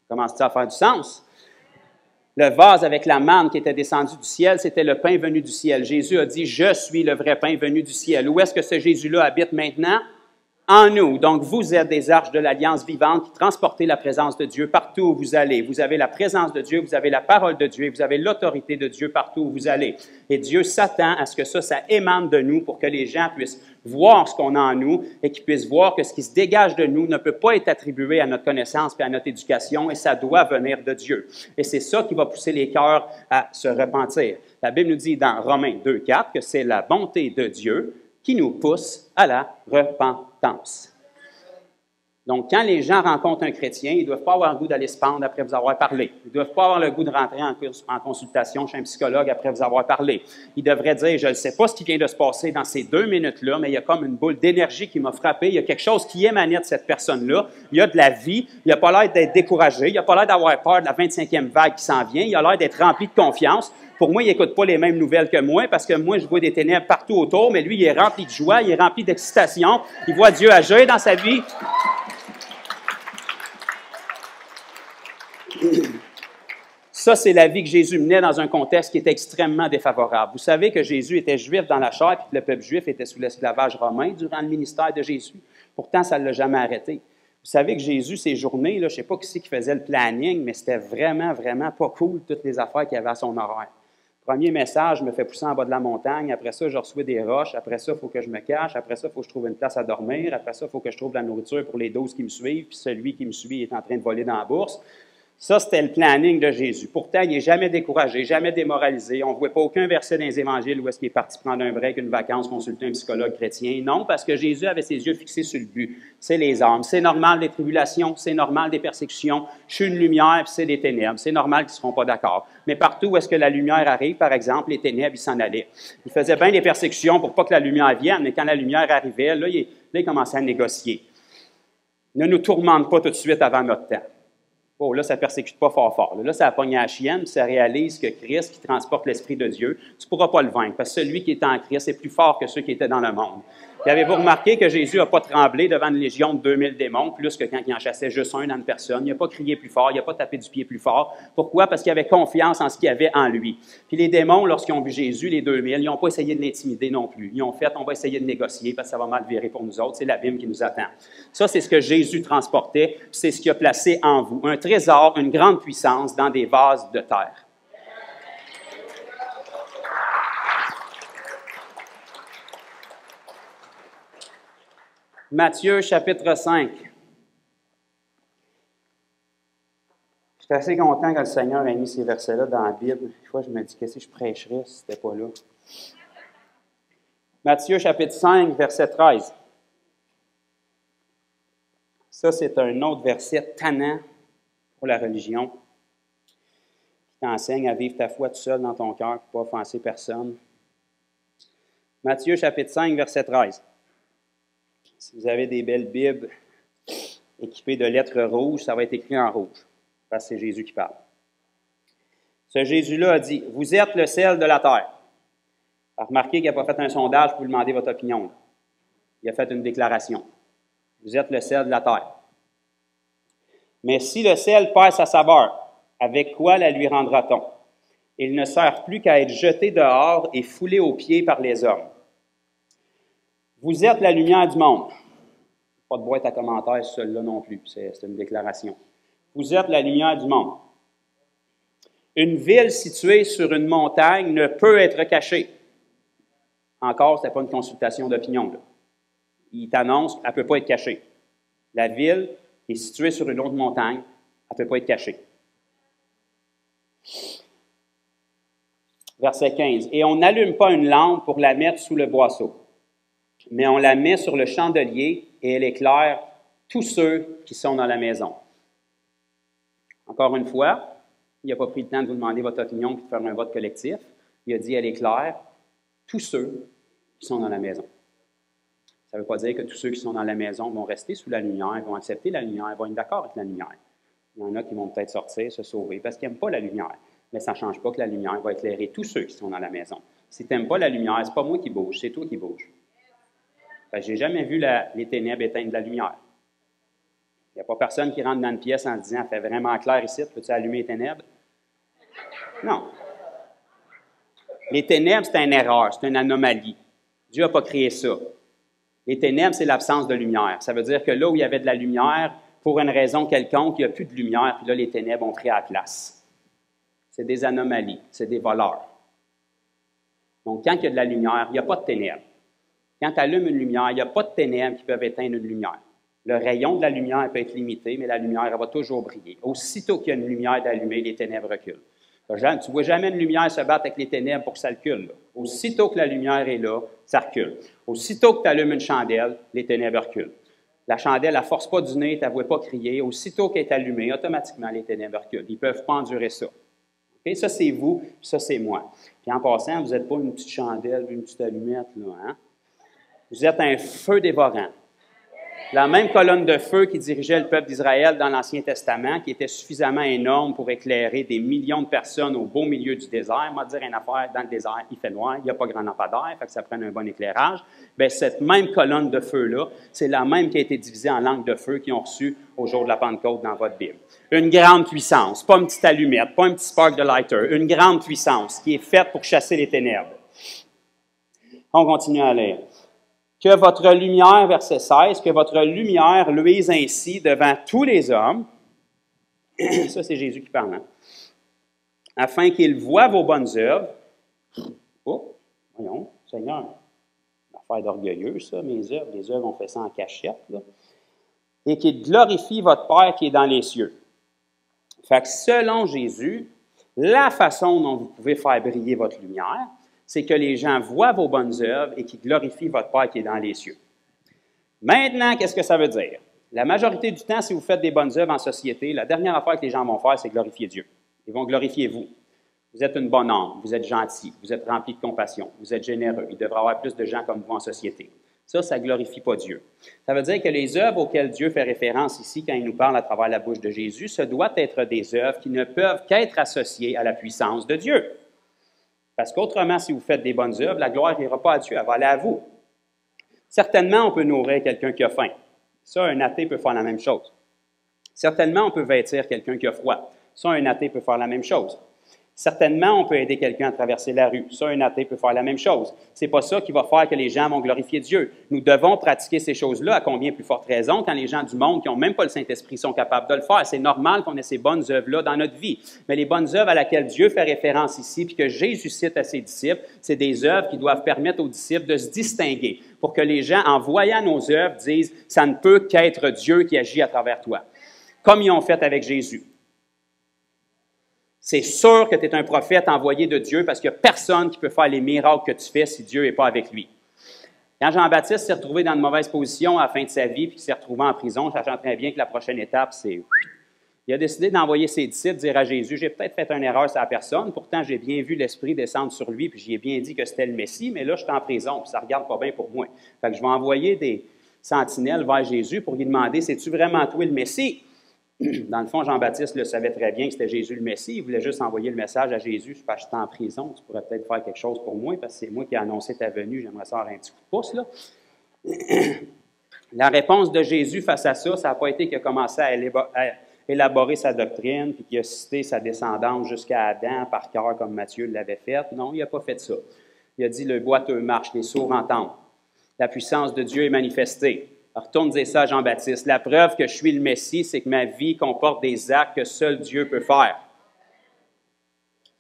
Commence-t-il à faire du sens? Le vase avec la manne qui était descendu du ciel, c'était le pain venu du ciel. Jésus a dit, « Je suis le vrai pain venu du ciel. » Où est-ce que ce Jésus-là habite maintenant? En nous. Donc, vous êtes des arches de l'Alliance vivante qui transportez la présence de Dieu partout où vous allez. Vous avez la présence de Dieu, vous avez la parole de Dieu, vous avez l'autorité de Dieu partout où vous allez. Et Dieu s'attend à ce que ça émane de nous pour que les gens puissent voir ce qu'on a en nous et qu'ils puissent voir que ce qui se dégage de nous ne peut pas être attribué à notre connaissance et à notre éducation et ça doit venir de Dieu. Et c'est ça qui va pousser les cœurs à se repentir. La Bible nous dit dans Romains 2, 4 que c'est la bonté de Dieu qui nous pousse à la repentance. Donc, quand les gens rencontrent un chrétien, ils ne doivent pas avoir le goût d'aller se pendre après vous avoir parlé. Ils ne doivent pas avoir le goût de rentrer en consultation chez un psychologue après vous avoir parlé. Ils devraient dire, je ne sais pas ce qui vient de se passer dans ces 2 minutes-là, mais il y a comme une boule d'énergie qui m'a frappé. Il y a quelque chose qui émanait de cette personne-là. Il y a de la vie. Il n'a pas l'air d'être découragé. Il n'a pas l'air d'avoir peur de la 25e vague qui s'en vient. Il a l'air d'être rempli de confiance. Pour moi, il n'écoute pas les mêmes nouvelles que moi, parce que moi, je vois des ténèbres partout autour, mais lui, il est rempli de joie, il est rempli d'excitation. Il voit Dieu agir dans sa vie. Ça, c'est la vie que Jésus menait dans un contexte qui était extrêmement défavorable. Vous savez que Jésus était juif dans la chair et que le peuple juif était sous l'esclavage romain durant le ministère de Jésus. Pourtant, ça ne l'a jamais arrêté. Vous savez que Jésus, ces journées, là, je ne sais pas qui c'est qui faisait le planning, mais c'était vraiment, vraiment pas cool, toutes les affaires qu'il y avait à son horaire. Premier message, je me fais pousser en bas de la montagne. Après ça, je reçois des roches. Après ça, il faut que je me cache. Après ça, il faut que je trouve une place à dormir. Après ça, il faut que je trouve de la nourriture pour les 12 qui me suivent. Puis celui qui me suit est en train de voler dans la bourse. Ça, c'était le planning de Jésus. Pourtant, il n'est jamais découragé, jamais démoralisé. On ne voit pas aucun verset dans les évangiles où est-ce qu'il est parti prendre un break, une vacance, consulter un psychologue chrétien. Non, parce que Jésus avait ses yeux fixés sur le but. C'est les âmes. C'est normal des tribulations, c'est normal des persécutions. Je suis une lumière, puis c'est des ténèbres. C'est normal qu'ils ne seront pas d'accord. Mais partout où est-ce que la lumière arrive, par exemple, les ténèbres, ils s'en allaient. Il faisait bien des persécutions pour pas que la lumière vienne, mais quand la lumière arrivait, là, il commençait à négocier. Ne nous tourmente pas tout de suite avant notre temps. Oh, là, ça ne persécute pas fort. Là, ça a pogné à la chienne, puis ça réalise que Christ, qui transporte l'Esprit de Dieu, tu ne pourras pas le vaincre, parce que celui qui est en Christ est plus fort que ceux qui étaient dans le monde. Puis avez-vous remarqué que Jésus n'a pas tremblé devant une légion de 2000 démons, plus que quand il en chassait juste un dans une personne. Il n'a pas crié plus fort, il n'a pas tapé du pied plus fort. Pourquoi? Parce qu'il avait confiance en ce qu'il y avait en lui. Puis les démons, lorsqu'ils ont vu Jésus, les 2000, ils n'ont pas essayé de l'intimider non plus. Ils ont fait, on va essayer de négocier, parce que ça va mal virer pour nous autres. C'est l'abîme qui nous attend. Ça, c'est ce que Jésus transportait, c'est ce qu'il a placé en vous. Un trésor, une grande puissance dans des vases de terre. Matthieu, chapitre 5. Je suis assez content que le Seigneur ait mis ces versets-là dans la Bible. Des fois, je me dis, qu'est-ce que je prêcherais si ce n'était pas là? Matthieu, chapitre 5, verset 13. Ça, c'est un autre verset tannant pour la religion, qui t'enseigne à vivre ta foi tout seul dans ton cœur pour ne pas offenser personne. Matthieu, chapitre 5, verset 13. Si vous avez des belles Bibles équipées de lettres rouges, ça va être écrit en rouge, parce que c'est Jésus qui parle. Ce Jésus-là a dit, « Vous êtes le sel de la terre. » Remarquez qu'il n'a pas fait un sondage pour vous demander votre opinion. Là. Il a fait une déclaration. « Vous êtes le sel de la terre. » Mais si le sel perd sa saveur, avec quoi la lui rendra-t-on? Il ne sert plus qu'à être jeté dehors et foulé aux pieds par les hommes. Vous êtes la lumière du monde. Pas de boîte à commentaires sur celle-là non plus, c'est une déclaration. Vous êtes la lumière du monde. Une ville située sur une montagne ne peut être cachée. Encore, ce n'est pas une consultation d'opinion. Là. Il t'annonce qu'elle ne peut pas être cachée. La ville est située sur une autre montagne, elle ne peut pas être cachée. Verset 15. « Et on n'allume pas une lampe pour la mettre sous le boisseau. Mais on la met sur le chandelier et elle éclaire tous ceux qui sont dans la maison. » Encore une fois, il n'a pas pris le temps de vous demander votre opinion et de faire un vote collectif. Il a dit, elle éclaire tous ceux qui sont dans la maison. Ça ne veut pas dire que tous ceux qui sont dans la maison vont rester sous la lumière, vont accepter la lumière, vont être d'accord avec la lumière. Il y en a qui vont peut-être sortir, se sauver, parce qu'ils n'aiment pas la lumière. Mais ça ne change pas que la lumière va éclairer tous ceux qui sont dans la maison. Si tu n'aimes pas la lumière, ce n'est pas moi qui bouge, c'est toi qui bouge. Je n'ai jamais vu les ténèbres éteindre la lumière. Il n'y a pas personne qui rentre dans une pièce en se disant « fait vraiment clair ici, peux-tu allumer les ténèbres? » Non. Les ténèbres, c'est une erreur, c'est une anomalie. Dieu n'a pas créé ça. Les ténèbres, c'est l'absence de lumière. Ça veut dire que là où il y avait de la lumière, pour une raison quelconque, il n'y a plus de lumière, puis là, les ténèbres ont pris à la place. C'est des anomalies, c'est des voleurs. Donc, quand il y a de la lumière, il n'y a pas de ténèbres. Quand tu allumes une lumière, il n'y a pas de ténèbres qui peuvent éteindre une lumière. Le rayon de la lumière peut être limité, mais la lumière, elle va toujours briller. Aussitôt qu'il y a une lumière d'allumer, les ténèbres reculent. Tu ne vois jamais une lumière se battre avec les ténèbres pour que ça recule. Là. Aussitôt que la lumière est là, ça recule. Aussitôt que tu allumes une chandelle, les ténèbres reculent. La chandelle, elle ne force pas du nez, tu ne vois pas crier. Aussitôt qu'elle est allumée, automatiquement, les ténèbres reculent. Ils ne peuvent pas endurer ça. Okay? Ça, c'est vous, puis ça, c'est moi. Puis en passant, vous n'êtes pas une petite chandelle, une petite allumette, là, hein? Vous êtes un feu dévorant. La même colonne de feu qui dirigeait le peuple d'Israël dans l'Ancien Testament, qui était suffisamment énorme pour éclairer des millions de personnes au beau milieu du désert. Moi, dire une affaire, dans le désert, il fait noir, il n'y a pas grand lampadaire, fait que ça prend un bon éclairage. Bien, cette même colonne de feu-là, c'est la même qui a été divisée en langues de feu qu'ils ont reçues au jour de la Pentecôte dans votre Bible. Une grande puissance, pas une petite allumette, pas un petit spark de lighter, une grande puissance qui est faite pour chasser les ténèbres. On continue à lire. Que votre lumière, verset 16, que votre lumière luise ainsi devant tous les hommes. Ça, c'est Jésus qui parle. Hein? Afin qu'ils voient vos bonnes œuvres. Oh, voyons, Seigneur, affaire d'orgueilleux, ça, mes œuvres. Les œuvres, on fait ça en cachette. Là. Et qu'ils glorifient votre Père qui est dans les cieux. Fait que selon Jésus, la façon dont vous pouvez faire briller votre lumière, c'est que les gens voient vos bonnes œuvres et qu'ils glorifient votre Père qui est dans les cieux. Maintenant, qu'est-ce que ça veut dire? La majorité du temps, si vous faites des bonnes œuvres en société, la dernière affaire que les gens vont faire, c'est glorifier Dieu. Ils vont glorifier vous. Vous êtes une bonne âme, vous êtes gentil, vous êtes rempli de compassion, vous êtes généreux. Il devrait y avoir plus de gens comme vous en société. Ça ne glorifie pas Dieu. Ça veut dire que les œuvres auxquelles Dieu fait référence ici, quand il nous parle à travers la bouche de Jésus, ce doit être des œuvres qui ne peuvent qu'être associées à la puissance de Dieu. Parce qu'autrement, si vous faites des bonnes œuvres, la gloire n'ira pas à Dieu, elle va aller à vous. Certainement, on peut nourrir quelqu'un qui a faim. Ça, un athée peut faire la même chose. Certainement, on peut vêtir quelqu'un qui a froid. Ça, un athée peut faire la même chose. Certainement, on peut aider quelqu'un à traverser la rue. Ça, un athée peut faire la même chose. Ce n'est pas ça qui va faire que les gens vont glorifier Dieu. Nous devons pratiquer ces choses-là à combien plus forte raison quand les gens du monde qui n'ont même pas le Saint-Esprit sont capables de le faire. C'est normal qu'on ait ces bonnes œuvres-là dans notre vie. Mais les bonnes œuvres à laquelle Dieu fait référence ici, puis que Jésus cite à ses disciples, c'est des œuvres qui doivent permettre aux disciples de se distinguer pour que les gens, en voyant nos œuvres, disent « ça ne peut qu'être Dieu qui agit à travers toi ». Comme ils ont fait avec Jésus. C'est sûr que tu es un prophète envoyé de Dieu parce qu'il n'y a personne qui peut faire les miracles que tu fais si Dieu n'est pas avec lui. Quand Jean-Baptiste s'est retrouvé dans une mauvaise position à la fin de sa vie puis qu'il s'est retrouvé en prison, sachant très bien que la prochaine étape, c'est... Il a décidé d'envoyer ses disciples dire à Jésus, « J'ai peut-être fait une erreur sur la personne, pourtant j'ai bien vu l'Esprit descendre sur lui puis j'y ai bien dit que c'était le Messie, mais là je suis en prison puis ça ne regarde pas bien pour moi. Fait que je vais envoyer des sentinelles vers Jésus pour lui demander, « C'est-tu vraiment toi le Messie? » Dans le fond, Jean-Baptiste le savait très bien que c'était Jésus le Messie. Il voulait juste envoyer le message à Jésus. Je suis en prison, tu pourrais peut-être faire quelque chose pour moi parce que c'est moi qui ai annoncé ta venue. J'aimerais ça avoir un petit coup de pouce. Là. La réponse de Jésus face à ça, ça n'a pas été qu'il a commencé à élaborer sa doctrine puis qu'il a cité sa descendance jusqu'à Adam par cœur comme Matthieu l'avait fait. Non, il n'a pas fait ça. Il a dit, le boiteux marche, les sourds entendent. La puissance de Dieu est manifestée. Retourne dire ça à Jean-Baptiste. La preuve que je suis le Messie, c'est que ma vie comporte des actes que seul Dieu peut faire.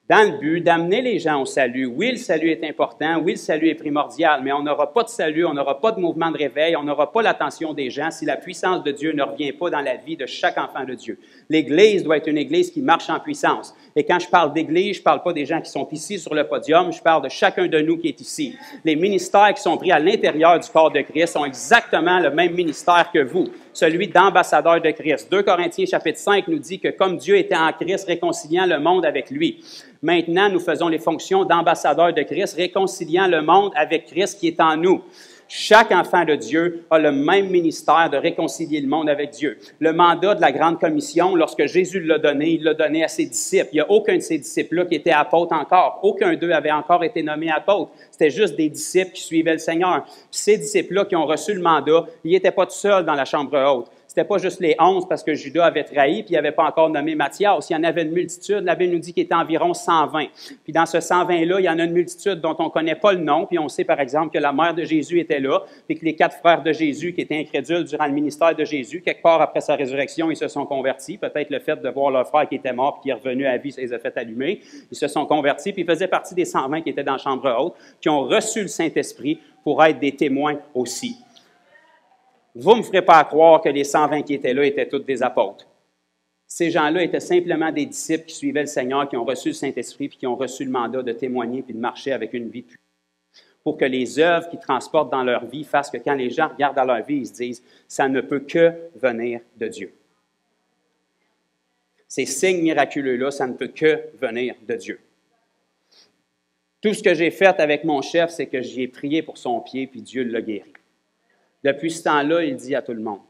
Dans le but d'amener les gens au salut. Oui, le salut est important. Oui, le salut est primordial. Mais on n'aura pas de salut, on n'aura pas de mouvement de réveil, on n'aura pas l'attention des gens si la puissance de Dieu ne revient pas dans la vie de chaque enfant de Dieu. L'Église doit être une Église qui marche en puissance. Et quand je parle d'Église, je ne parle pas des gens qui sont ici sur le podium, je parle de chacun de nous qui est ici. Les ministères qui sont pris à l'intérieur du corps de Christ ont exactement le même ministère que vous, celui d'ambassadeur de Christ. 2 Corinthiens chapitre 5 nous dit que comme Dieu était en Christ réconciliant le monde avec lui, maintenant nous faisons les fonctions d'ambassadeurs de Christ, réconciliant le monde avec Christ qui est en nous. Chaque enfant de Dieu a le même ministère de réconcilier le monde avec Dieu. Le mandat de la Grande Commission, lorsque Jésus l'a donné, il l'a donné à ses disciples. Il n'y a aucun de ces disciples-là qui était apôtre encore. Aucun d'eux avait encore été nommé apôtre. C'était juste des disciples qui suivaient le Seigneur. Puis ces disciples-là qui ont reçu le mandat, ils n'étaient pas tout seuls dans la chambre haute. C'était pas juste les 11 parce que Judas avait trahi puis il n'avait pas encore nommé Matthias. Il y en avait une multitude. La Bible nous dit qu'il était environ 120. Puis dans ce 120-là, il y en a une multitude dont on ne connaît pas le nom. Puis on sait par exemple que la mère de Jésus était là, puis que les 4 frères de Jésus qui étaient incrédules durant le ministère de Jésus, quelque part après sa résurrection, ils se sont convertis. Peut-être le fait de voir leur frère qui était mort puis qui est revenu à vie, ça les a fait allumer. Ils se sont convertis puis ils faisaient partie des 120 qui étaient dans la chambre haute, qui ont reçu le Saint-Esprit pour être des témoins aussi. Vous ne me ferez pas croire que les 120 qui étaient là étaient tous des apôtres. Ces gens-là étaient simplement des disciples qui suivaient le Seigneur, qui ont reçu le Saint-Esprit, puis qui ont reçu le mandat de témoigner puis de marcher avec une vie de puissance. pour que les œuvres qu'ils transportent dans leur vie fassent que quand les gens regardent dans leur vie, ils se disent « ça ne peut que venir de Dieu ». Ces signes miraculeux-là, ça ne peut que venir de Dieu. Tout ce que j'ai fait avec mon chef, c'est que j'y ai prié pour son pied, puis Dieu l'a guéri. Depuis ce temps-là, il dit à tout le monde,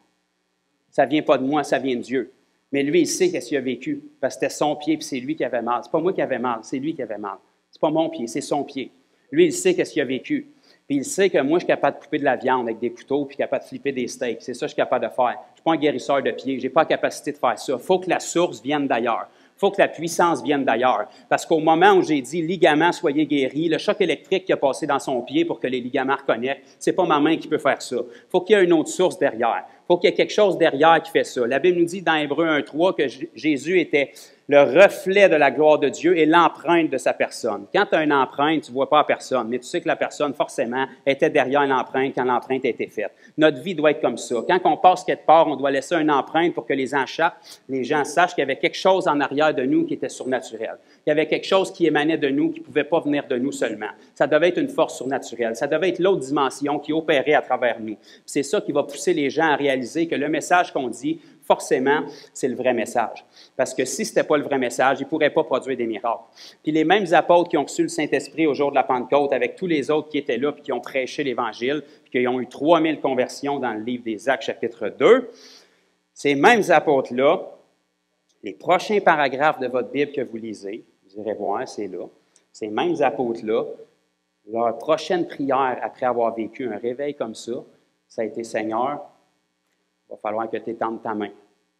ça ne vient pas de moi, ça vient de Dieu. Mais lui, il sait qu'est-ce qu'il a vécu, parce que c'était son pied, puis c'est lui qui avait mal. C'est pas moi qui avais mal, c'est lui qui avait mal. C'est pas mon pied, c'est son pied. Lui, il sait qu'est-ce qu'il a vécu. Puis il sait que moi, je suis capable de couper de la viande avec des couteaux, puis capable de flipper des steaks. C'est ça que je suis capable de faire. Je ne suis pas un guérisseur de pieds, je n'ai pas la capacité de faire ça. Il faut que la source vienne d'ailleurs. Il faut que la puissance vienne d'ailleurs. Parce qu'au moment où j'ai dit « ligaments, soyez guéris », le choc électrique qui a passé dans son pied pour que les ligaments reconnectent, ce n'est pas ma main qui peut faire ça. Il faut qu'il y ait une autre source derrière. Il faut qu'il y ait quelque chose derrière qui fait ça. La Bible nous dit dans Hébreux 1,3 que Jésus était le reflet de la gloire de Dieu et l'empreinte de sa personne. Quand tu as une empreinte, tu ne vois pas la personne, mais tu sais que la personne, forcément, était derrière l'empreinte quand l'empreinte a été faite. Notre vie doit être comme ça. Quand on passe quelque part, on doit laisser une empreinte pour que les gens sachent qu'il y avait quelque chose en arrière de nous qui était surnaturel. Il y avait quelque chose qui émanait de nous, qui ne pouvait pas venir de nous seulement. Ça devait être une force surnaturelle. Ça devait être l'autre dimension qui opérait à travers nous. C'est ça qui va pousser les gens à réaliser que le message qu'on dit, forcément, c'est le vrai message. Parce que si ce n'était pas le vrai message, ils ne pourraient pas produire des miracles. Puis les mêmes apôtres qui ont reçu le Saint-Esprit au jour de la Pentecôte, avec tous les autres qui étaient là, puis qui ont prêché l'Évangile, puis qui ont eu 3000 conversions dans le livre des Actes, chapitre 2, ces mêmes apôtres-là, les prochains paragraphes de votre Bible que vous lisez, vous irez voir, c'est là, ces mêmes apôtres-là, leur prochaine prière après avoir vécu un réveil comme ça a été « Seigneur, il va falloir que tu étendes ta main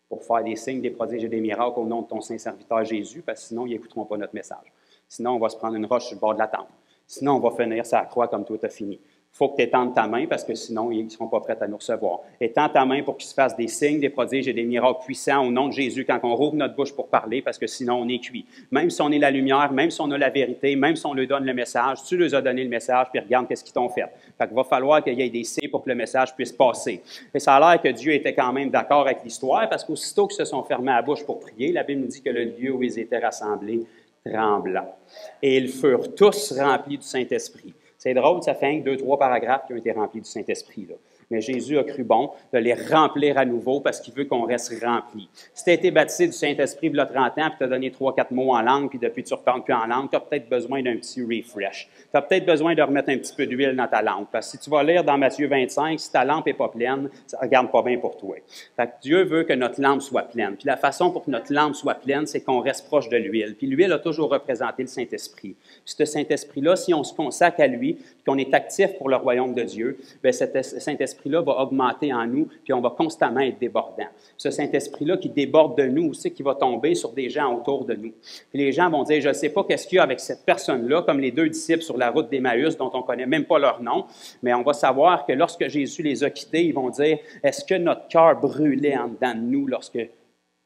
pour faire des signes, des prodiges et des miracles au nom de ton saint serviteur Jésus, parce que sinon, ils n'écouteront pas notre message. Sinon, on va se prendre une roche sur le bord de la tente. Sinon, on va finir sur la croix comme toi, tu as fini. Il faut que tu étendes ta main parce que sinon, ils ne seront pas prêts à nous recevoir. Étends ta main pour qu'il se fasse des signes, des prodiges et des miracles puissants au nom de Jésus quand on rouvre notre bouche pour parler parce que sinon, on est cuit. Même si on est la lumière, même si on a la vérité, même si on leur donne le message, tu leur as donné le message puis regarde qu'est-ce qu'ils t'ont fait. Fait qu'il va falloir qu'il y ait des signes pour que le message puisse passer. Et ça a l'air que Dieu était quand même d'accord avec l'histoire parce qu'aussitôt qu'ils se sont fermés la bouche pour prier, la Bible nous dit que le lieu où ils étaient rassemblés trembla. Et ils furent tous remplis du Saint-Esprit. C'est drôle, ça fait 1, 2, 3 paragraphes qui ont été remplis du Saint-Esprit, là. Mais Jésus a cru bon de les remplir à nouveau parce qu'il veut qu'on reste rempli. Si tu as été baptisé du Saint-Esprit il y a 30 ans, puis tu as donné 3-4 mots en langue, puis depuis tu ne reparles plus en langue, tu as peut-être besoin d'un petit refresh. Tu as peut-être besoin de remettre un petit peu d'huile dans ta lampe. Parce que si tu vas lire dans Matthieu 25, si ta lampe n'est pas pleine, ça ne regarde pas bien pour toi. Fait que Dieu veut que notre lampe soit pleine. Puis la façon pour que notre lampe soit pleine, c'est qu'on reste proche de l'huile. Puis l'huile a toujours représenté le Saint-Esprit. Puis ce Saint-Esprit-là, si on se consacre à lui, puis qu'on est actif pour le royaume de Dieu, bien, cet Saint-Esprit-là va augmenter en nous, puis on va constamment être débordant. Ce Saint-Esprit-là qui déborde de nous aussi, qui va tomber sur des gens autour de nous. Puis les gens vont dire, je ne sais pas qu'est-ce qu'il y a avec cette personne-là, comme les 2 disciples sur la route d'Emmaüs, dont on ne connaît même pas leur nom, mais on va savoir que lorsque Jésus les a quittés, ils vont dire, est-ce que notre cœur brûlait en dedans de nous lorsqu'il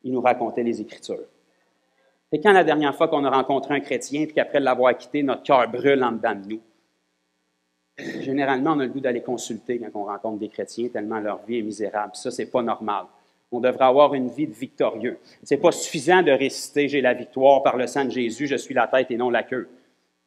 nous racontait les Écritures? C'est quand la dernière fois qu'on a rencontré un chrétien, puis qu'après l'avoir quitté, notre cœur brûle en dedans de nous? Généralement, on a le goût d'aller consulter quand on rencontre des chrétiens, tellement leur vie est misérable. Ça, c'est pas normal. On devrait avoir une vie de victorieux. Ce n'est pas suffisant de réciter « J'ai la victoire par le sang de Jésus, je suis la tête et non la queue ».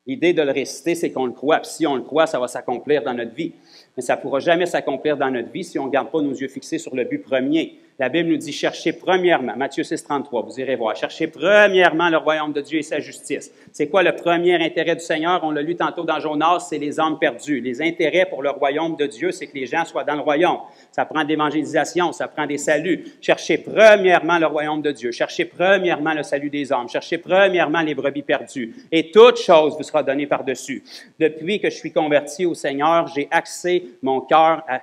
L'idée de le réciter, c'est qu'on le croit. Puis si on le croit, ça va s'accomplir dans notre vie. Mais ça ne pourra jamais s'accomplir dans notre vie si on ne garde pas nos yeux fixés sur le but premier. La Bible nous dit, cherchez premièrement, Matthieu 6, 33, vous irez voir, cherchez premièrement le royaume de Dieu et sa justice. C'est quoi le premier intérêt du Seigneur? On l'a lu tantôt dans Jonas, c'est les âmes perdues. Les intérêts pour le royaume de Dieu, c'est que les gens soient dans le royaume. Ça prend de l'évangélisation, ça prend des saluts. Cherchez premièrement le royaume de Dieu. Cherchez premièrement le salut des âmes. Cherchez premièrement les brebis perdues. Et toute chose vous sera donnée par-dessus. Depuis que je suis converti au Seigneur, j'ai axé mon cœur à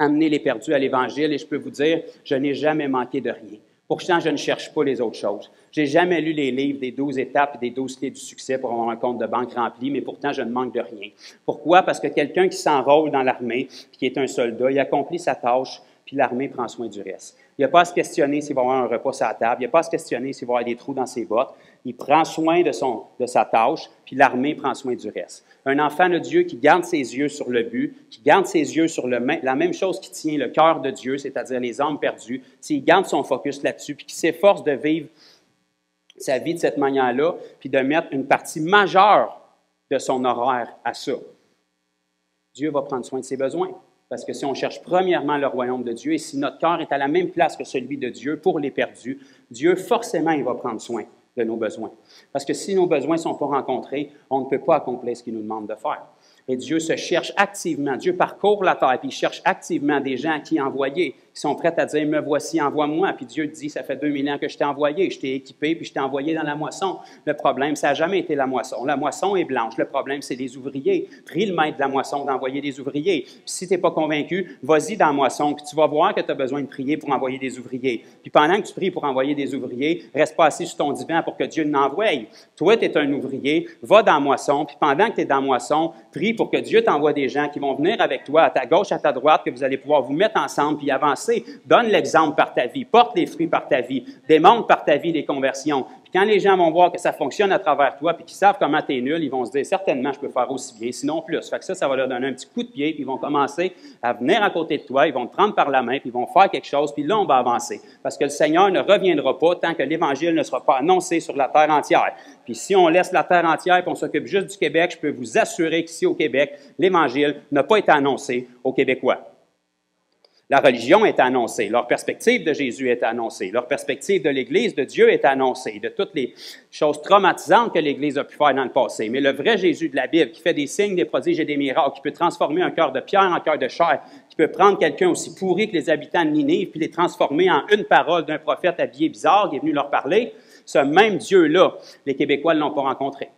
amener les perdus à l'Évangile et je peux vous dire, je n'ai jamais manqué de rien. Pourtant, je ne cherche pas les autres choses. Je n'ai jamais lu les livres des 12 étapes et des 12 clés du succès pour avoir un compte de banque rempli, mais pourtant, je ne manque de rien. Pourquoi? Parce que quelqu'un qui s'enrôle dans l'armée, qui est un soldat, il accomplit sa tâche, puis l'armée prend soin du reste. Il n'a pas à se questionner s'il va avoir un repas sur la table, il n'a pas à se questionner s'il va avoir des trous dans ses bottes. Il prend soin de sa tâche, puis l'armée prend soin du reste. Un enfant de Dieu qui garde ses yeux sur le but, qui garde ses yeux sur la même chose qui tient le cœur de Dieu, c'est-à-dire les âmes perdues, s'il garde son focus là-dessus, puis qui s'efforce de vivre sa vie de cette manière-là, puis de mettre une partie majeure de son horaire à ça. Dieu va prendre soin de ses besoins. Parce que si on cherche premièrement le royaume de Dieu et si notre cœur est à la même place que celui de Dieu pour les perdus, Dieu, forcément, il va prendre soin de nos besoins. Parce que si nos besoins ne sont pas rencontrés, on ne peut pas accomplir ce qu'il nous demande de faire. Et Dieu se cherche activement, Dieu parcourt la terre, puis il cherche activement des gens à qui envoyer, qui sont prêts à dire, me voici, envoie-moi. Puis Dieu dit, ça fait 2000 ans que je t'ai envoyé, je t'ai équipé, puis je t'ai envoyé dans la moisson. Le problème, ça n'a jamais été la moisson. La moisson est blanche. Le problème, c'est les ouvriers. Prie le maître de la moisson d'envoyer des ouvriers. Puis si tu n'es pas convaincu, vas-y dans la moisson, puis tu vas voir que tu as besoin de prier pour envoyer des ouvriers. Puis pendant que tu pries pour envoyer des ouvriers, reste pas assis sur ton divan pour que Dieu n'envoie. Toi, tu es un ouvrier, va dans la moisson, puis pendant que tu es dans la moisson, prie pour que Dieu t'envoie des gens qui vont venir avec toi, à ta gauche, à ta droite, que vous allez pouvoir vous mettre ensemble puis avancer. Donne l'exemple par ta vie, porte les fruits par ta vie, démontre par ta vie les conversions. Puis quand les gens vont voir que ça fonctionne à travers toi puis qu'ils savent comment tu es nul, ils vont se dire certainement je peux faire aussi bien, sinon plus. Fait que ça va leur donner un petit coup de pied puis ils vont commencer à venir à côté de toi, ils vont te prendre par la main puis ils vont faire quelque chose puis là on va avancer. Parce que le Seigneur ne reviendra pas tant que l'Évangile ne sera pas annoncé sur la terre entière. Puis si on laisse la terre entière et on s'occupe juste du Québec, je peux vous assurer qu'ici au Québec, l'Évangile n'a pas été annoncé aux Québécois. La religion est annoncée, leur perspective de Jésus est annoncée, leur perspective de l'Église de Dieu est annoncée, de toutes les choses traumatisantes que l'Église a pu faire dans le passé. Mais le vrai Jésus de la Bible, qui fait des signes, des prodiges et des miracles, qui peut transformer un cœur de pierre en cœur de chair, qui peut prendre quelqu'un aussi pourri que les habitants de Ninive, puis les transformer en une parole d'un prophète habillé bizarre qui est venu leur parler, ce même Dieu-là, les Québécois ne l'ont pas rencontré.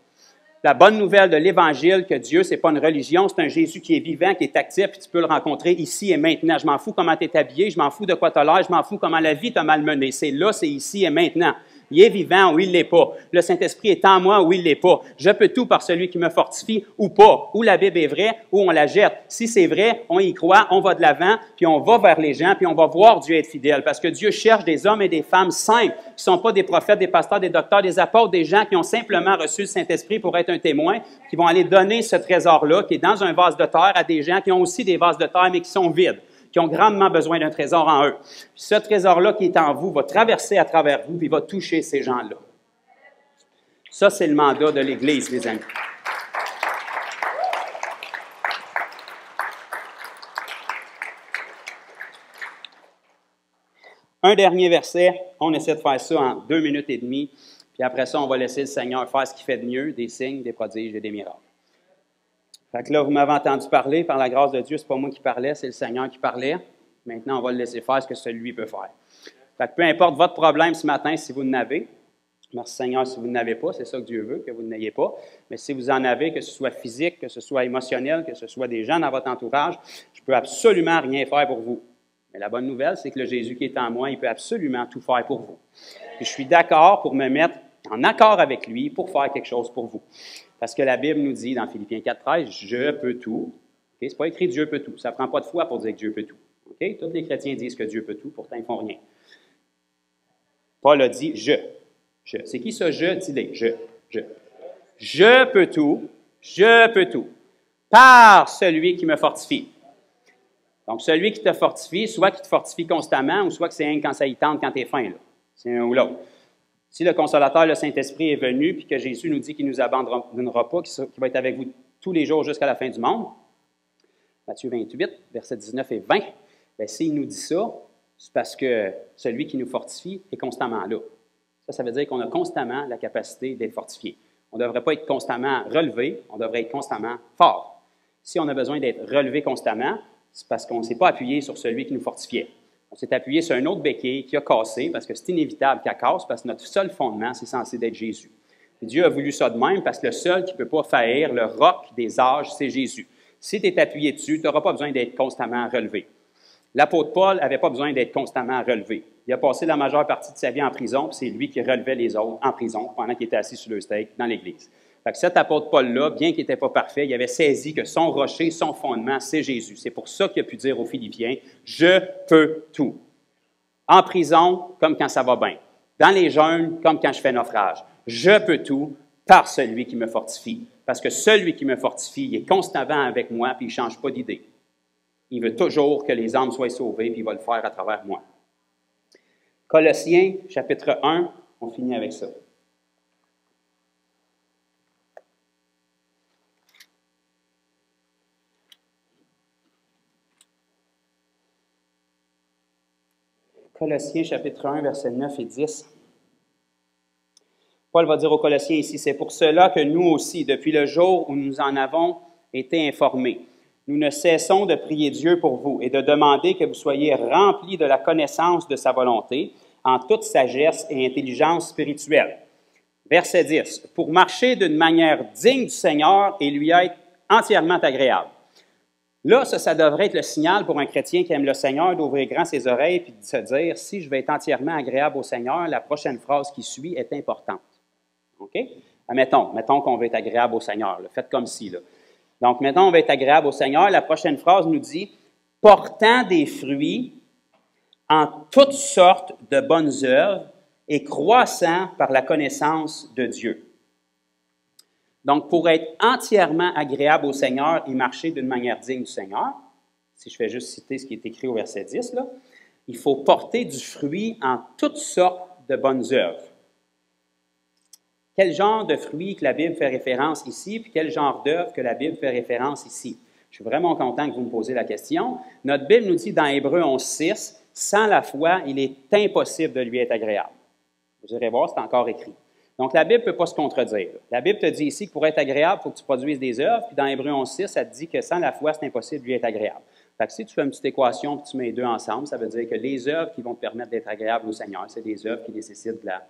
La bonne nouvelle de l'Évangile, que Dieu, ce n'est pas une religion, c'est un Jésus qui est vivant, qui est actif, puis tu peux le rencontrer ici et maintenant. Je m'en fous comment tu es habillé, je m'en fous de quoi tu as l'air, je m'en fous comment la vie t'a malmené. C'est là, c'est ici et maintenant. Il est vivant ou il ne l'est pas. Le Saint-Esprit est en moi ou il ne l'est pas. Je peux tout par celui qui me fortifie ou pas. Ou la Bible est vraie ou on la jette. Si c'est vrai, on y croit, on va de l'avant, puis on va vers les gens, puis on va voir Dieu être fidèle. Parce que Dieu cherche des hommes et des femmes simples, qui ne sont pas des prophètes, des pasteurs, des docteurs, des apôtres, des gens qui ont simplement reçu le Saint-Esprit pour être un témoin, qui vont aller donner ce trésor-là, qui est dans un vase de terre, à des gens qui ont aussi des vases de terre, mais qui sont vides, qui ont grandement besoin d'un trésor en eux. Puis ce trésor-là qui est en vous va traverser à travers vous, puis va toucher ces gens-là. Ça, c'est le mandat de l'Église, les amis. Un dernier verset, on essaie de faire ça en 2 minutes et demie, puis après ça, on va laisser le Seigneur faire ce qu'il fait de mieux, des signes, des prodiges et des miracles. Fait que là, vous m'avez entendu parler, par la grâce de Dieu, c'est pas moi qui parlais, c'est le Seigneur qui parlait. Maintenant, on va le laisser faire ce que celui peut faire. Fait que peu importe votre problème ce matin, si vous en avez, merci Seigneur si vous n'en avez pas, c'est ça que Dieu veut, que vous n'ayez pas. Mais si vous en avez, que ce soit physique, que ce soit émotionnel, que ce soit des gens dans votre entourage, je ne peux absolument rien faire pour vous. Mais la bonne nouvelle, c'est que le Jésus qui est en moi, il peut absolument tout faire pour vous. Puis je suis d'accord pour me mettre en accord avec lui pour faire quelque chose pour vous. Parce que la Bible nous dit dans Philippiens 4,13, « Je peux tout ». Okay? Ce n'est pas écrit « Dieu peut tout ». Ça ne prend pas de foi pour dire que Dieu peut tout. Okay? Tous les chrétiens disent que Dieu peut tout, pourtant ils ne font rien. Paul a dit « Je ». C'est qui ça « je » dis-le. Je. Je peux tout, je peux tout, par celui qui me fortifie. Donc, celui qui te fortifie, soit qui te fortifie constamment, ou soit que c'est un quand ça y tente, quand tu es faim. Là. C'est un ou l'autre. Si le Consolateur, le Saint-Esprit est venu, puis que Jésus nous dit qu'il ne nous abandonnera pas, qu'il va être avec vous tous les jours jusqu'à la fin du monde, Matthieu 28, versets 19 et 20, bien, s'il nous dit ça, c'est parce que celui qui nous fortifie est constamment là. Ça veut dire qu'on a constamment la capacité d'être fortifié. On ne devrait pas être constamment relevé, on devrait être constamment fort. Si on a besoin d'être relevé constamment, c'est parce qu'on ne s'est pas appuyé sur celui qui nous fortifiait. On s'est appuyé sur un autre béquille qui a cassé, parce que c'est inévitable qu'elle casse, parce que notre seul fondement, c'est censé être Jésus. Et Dieu a voulu ça de même, parce que le seul qui ne peut pas faillir, le roc des âges, c'est Jésus. Si tu es appuyé dessus, tu n'auras pas besoin d'être constamment relevé. L'apôtre Paul n'avait pas besoin d'être constamment relevé. Il a passé la majeure partie de sa vie en prison, puis c'est lui qui relevait les autres en prison pendant qu'il était assis sur le steak dans l'Église. Fait que cet apôtre Paul-là, bien qu'il n'était pas parfait, il avait saisi que son rocher, son fondement, c'est Jésus. C'est pour ça qu'il a pu dire aux Philippiens, « Je peux tout ». En prison, comme quand ça va bien. Dans les jeûnes, comme quand je fais naufrage. Je peux tout par celui qui me fortifie. Parce que celui qui me fortifie, il est constamment avec moi, puis il ne change pas d'idée. Il veut toujours que les âmes soient sauvées, puis il va le faire à travers moi. Colossiens, chapitre 1, on finit avec ça. Colossiens chapitre 1, versets 9 et 10. Paul va dire aux Colossiens ici, « C'est pour cela que nous aussi, depuis le jour où nous en avons été informés, nous ne cessons de prier Dieu pour vous et de demander que vous soyez remplis de la connaissance de sa volonté en toute sagesse et intelligence spirituelle. » Verset 10. « Pour marcher d'une manière digne du Seigneur et lui être entièrement agréable. » Là, ça devrait être le signal pour un chrétien qui aime le Seigneur d'ouvrir grand ses oreilles et de se dire, si je vais être entièrement agréable au Seigneur, la prochaine phrase qui suit est importante. OK? Mettons qu'on veut être agréable au Seigneur. Là. Faites comme si. Là. Donc, mettons on va être agréable au Seigneur. La prochaine phrase nous dit, portant des fruits en toutes sortes de bonnes œuvres et croissant par la connaissance de Dieu. Donc, pour être entièrement agréable au Seigneur et marcher d'une manière digne du Seigneur, si je fais juste citer ce qui est écrit au verset 10, là, il faut porter du fruit en toutes sortes de bonnes œuvres. Quel genre de fruits que la Bible fait référence ici, puis quel genre d'œuvre que la Bible fait référence ici? Je suis vraiment content que vous me posiez la question. Notre Bible nous dit dans Hébreux 11.6, « Sans la foi, il est impossible de lui être agréable. » Vous irez voir, c'est encore écrit. Donc, la Bible ne peut pas se contredire. La Bible te dit ici que pour être agréable, il faut que tu produises des œuvres, puis dans Hébreux 11.6, ça te dit que sans la foi, c'est impossible de lui être agréable. Fait que si tu fais une petite équation et tu mets les deux ensemble, ça veut dire que les œuvres qui vont te permettre d'être agréable au Seigneur, c'est des œuvres qui nécessitent de la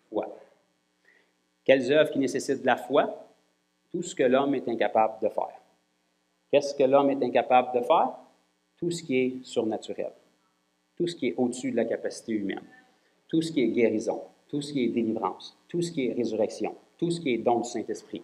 foi. Quelles œuvres qui nécessitent de la foi? Tout ce que l'homme est incapable de faire. Qu'est-ce que l'homme est incapable de faire? Tout ce qui est surnaturel. Tout ce qui est au-dessus de la capacité humaine. Tout ce qui est guérison. Tout ce qui est délivrance. Tout ce qui est résurrection. Tout ce qui est don du Saint-Esprit.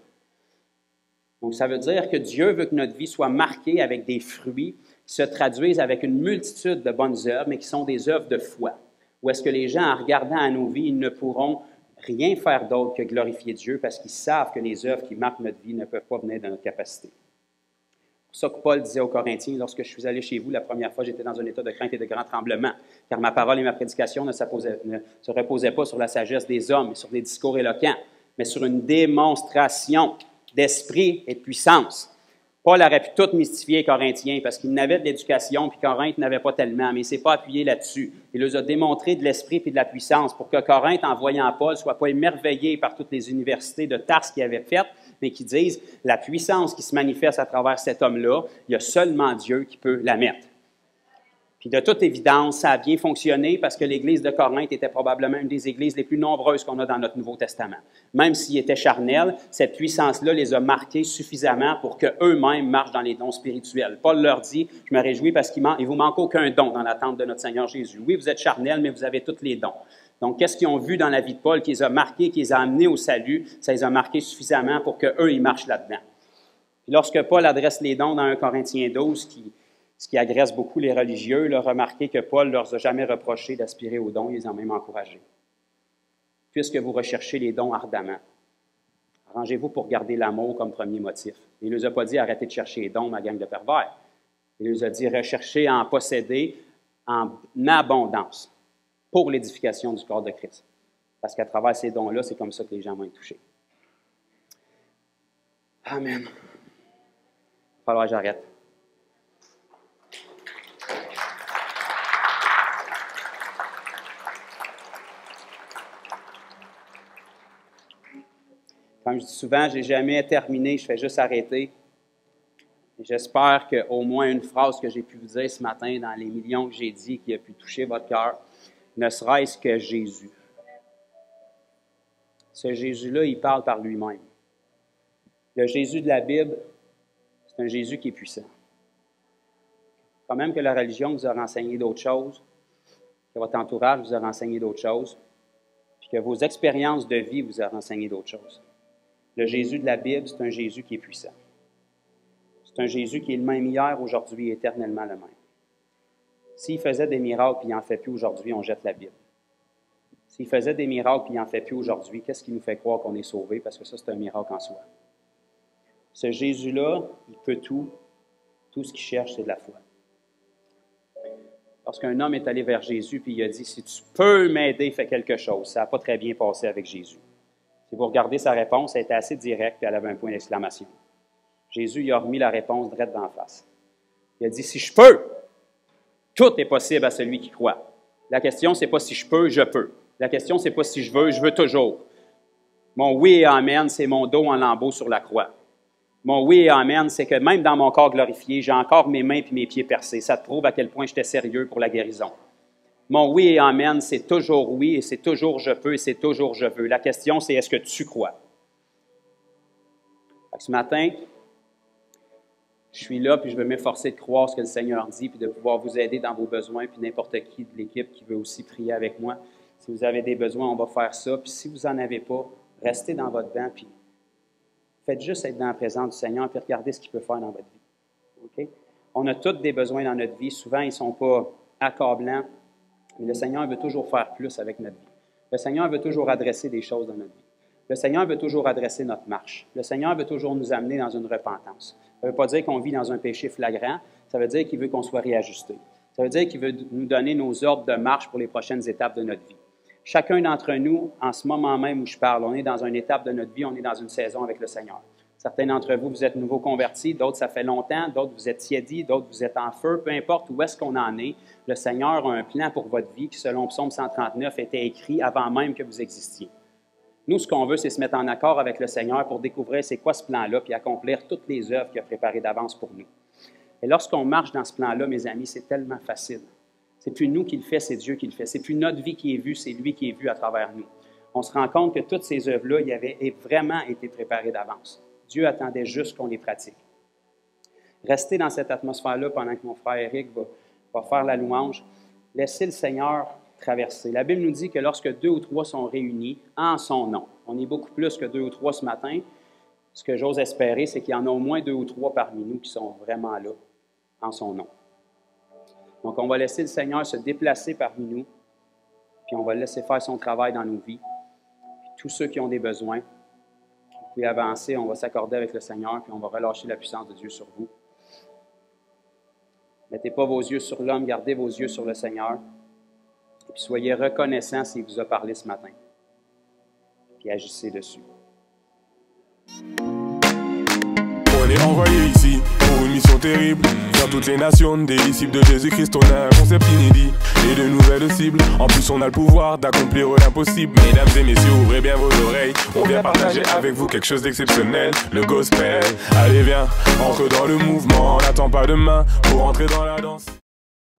Donc, ça veut dire que Dieu veut que notre vie soit marquée avec des fruits qui se traduisent avec une multitude de bonnes œuvres, mais qui sont des œuvres de foi. Où est-ce que les gens, en regardant à nos vies, ils ne pourront rien faire d'autre que glorifier Dieu parce qu'ils savent que les œuvres qui marquent notre vie ne peuvent pas venir de notre capacité. C'est pour ça que Paul disait aux Corinthiens, lorsque je suis allé chez vous la première fois, j'étais dans un état de crainte et de grand tremblement, car ma parole et ma prédication ne se reposaient pas sur la sagesse des hommes et sur des discours éloquents, mais sur une démonstration d'esprit et de puissance. Paul aurait pu tout mystifier les Corinthiens parce qu'ils n'avaient de l'éducation, puis Corinthe n'avait pas tellement, mais il ne s'est pas appuyé là-dessus. Il leur a démontré de l'esprit et de la puissance pour que Corinthe, en voyant Paul, ne soit pas émerveillé par toutes les universités de Tarse qu'il avait faites, mais qui disent la puissance qui se manifeste à travers cet homme-là, il y a seulement Dieu qui peut la mettre. Puis de toute évidence, ça a bien fonctionné parce que l'Église de Corinthe était probablement une des églises les plus nombreuses qu'on a dans notre Nouveau Testament. Même s'ils étaient charnels, cette puissance-là les a marqués suffisamment pour qu'eux-mêmes marchent dans les dons spirituels. Paul leur dit, je me réjouis parce qu'il ne vous manque aucun don dans l'attente de notre Seigneur Jésus. Oui, vous êtes charnels, mais vous avez tous les dons. Donc, qu'est-ce qu'ils ont vu dans la vie de Paul qui les a marqués, qui les a amenés au salut? Ça les a marqués suffisamment pour qu'eux, ils marchent là-dedans. Puis lorsque Paul adresse les dons dans 1 Corinthiens 12, ce qui agresse beaucoup les religieux, là, remarquez que Paul ne leur a jamais reproché d'aspirer aux dons, il les a même encouragés. Puisque vous recherchez les dons ardemment, arrangez-vous pour garder l'amour comme premier motif. Il ne nous a pas dit arrêtez de chercher les dons, ma gang de pervers. Il nous a dit recherchez à en posséder en abondance pour l'édification du corps de Christ. Parce qu'à travers ces dons-là, c'est comme ça que les gens vont être touchés. Amen. Il va falloir que j'arrête. Comme je dis souvent, je n'ai jamais terminé, je fais juste arrêter. J'espère qu'au moins une phrase que j'ai pu vous dire ce matin dans les millions que j'ai dit qui a pu toucher votre cœur, ne serait-ce que Jésus. Ce Jésus-là, il parle par lui-même. Le Jésus de la Bible, c'est un Jésus qui est puissant. Quand même que la religion vous a renseigné d'autres choses, que votre entourage vous a renseigné d'autres choses, puis que vos expériences de vie vous a renseigné d'autres choses. Le Jésus de la Bible, c'est un Jésus qui est puissant. C'est un Jésus qui est le même hier, aujourd'hui et éternellement le même. S'il faisait des miracles et il n'en fait plus aujourd'hui, on jette la Bible. S'il faisait des miracles et il n'en fait plus aujourd'hui, qu'est-ce qui nous fait croire qu'on est sauvé? Parce que ça, c'est un miracle en soi. Ce Jésus-là, il peut tout. Tout ce qu'il cherche, c'est de la foi. Lorsqu'un homme est allé vers Jésus et il a dit « Si tu peux m'aider, fais quelque chose », ça n'a pas très bien passé avec Jésus. Si vous regardez sa réponse, elle était assez directe et elle avait un point d'exclamation. Jésus il a remis la réponse droite d'en face. Il a dit « Si je peux, tout est possible à celui qui croit. » La question, c'est pas si je peux, je peux. La question, c'est pas si je veux toujours. Mon oui et amen, c'est mon dos en lambeaux sur la croix. Mon oui et amen, c'est que même dans mon corps glorifié, j'ai encore mes mains et mes pieds percés. Ça te prouve à quel point j'étais sérieux pour la guérison. Mon oui et amen, c'est toujours oui et c'est toujours je peux et c'est toujours je veux. La question, c'est est-ce que tu crois? Ce matin, je suis là puis je veux m'efforcer de croire ce que le Seigneur dit puis de pouvoir vous aider dans vos besoins puis n'importe qui de l'équipe qui veut aussi prier avec moi. Si vous avez des besoins, on va faire ça. Puis si vous n'en avez pas, restez dans votre banc puis faites juste être dans la présence du Seigneur puis regardez ce qu'il peut faire dans votre vie. Okay? On a tous des besoins dans notre vie. Souvent, ils ne sont pas accablants, mais le Seigneur veut toujours faire plus avec notre vie. Le Seigneur veut toujours adresser des choses dans notre vie. Le Seigneur veut toujours adresser notre marche. Le Seigneur veut toujours nous amener dans une repentance. Ça ne veut pas dire qu'on vit dans un péché flagrant. Ça veut dire qu'il veut qu'on soit réajusté. Ça veut dire qu'il veut nous donner nos ordres de marche pour les prochaines étapes de notre vie. Chacun d'entre nous, en ce moment même où je parle, on est dans une étape de notre vie, on est dans une saison avec le Seigneur. Certains d'entre vous, vous êtes nouveaux convertis, d'autres, ça fait longtemps, d'autres, vous êtes tiédis, d'autres, vous êtes en feu, peu importe où est-ce qu'on en est, le Seigneur a un plan pour votre vie qui, selon Psaume 139, était écrit avant même que vous existiez. Nous, ce qu'on veut, c'est se mettre en accord avec le Seigneur pour découvrir c'est quoi ce plan-là, puis accomplir toutes les œuvres qu'il a préparées d'avance pour nous. Et lorsqu'on marche dans ce plan-là, mes amis, c'est tellement facile. C'est plus nous qui le fait, c'est Dieu qui le fait. C'est plus notre vie qui est vue, c'est lui qui est vu à travers nous. On se rend compte que toutes ces œuvres-là, y avaient vraiment été préparées d'avance. Dieu attendait juste qu'on les pratique. Restez dans cette atmosphère-là pendant que mon frère Éric va faire la louange. Laissez le Seigneur traverser. La Bible nous dit que lorsque 2 ou 3 sont réunis en son nom, on est beaucoup plus que 2 ou 3 ce matin. Ce que j'ose espérer, c'est qu'il y en a au moins 2 ou 3 parmi nous qui sont vraiment là, en son nom. Donc, on va laisser le Seigneur se déplacer parmi nous, puis on va le laisser faire son travail dans nos vies. Puis tous ceux qui ont des besoins, vous pouvez avancer, on va s'accorder avec le Seigneur, puis on va relâcher la puissance de Dieu sur vous. Mettez pas vos yeux sur l'homme, gardez vos yeux sur le Seigneur. Et puis soyez reconnaissants s'il vous a parlé ce matin. Puis agissez dessus. On est envoyé ici pour une mission terrible. Dans toutes les nations, des disciples de Jésus-Christ, on a un concept inédit et de nouvelles cibles. En plus, on a le pouvoir d'accomplir l'impossible. Mesdames et messieurs, ouvrez bien vos oreilles. On vient partager avec vous quelque chose d'exceptionnel, le gospel. Allez, viens, entre dans le mouvement. On n'attend pas demain pour entrer dans la danse.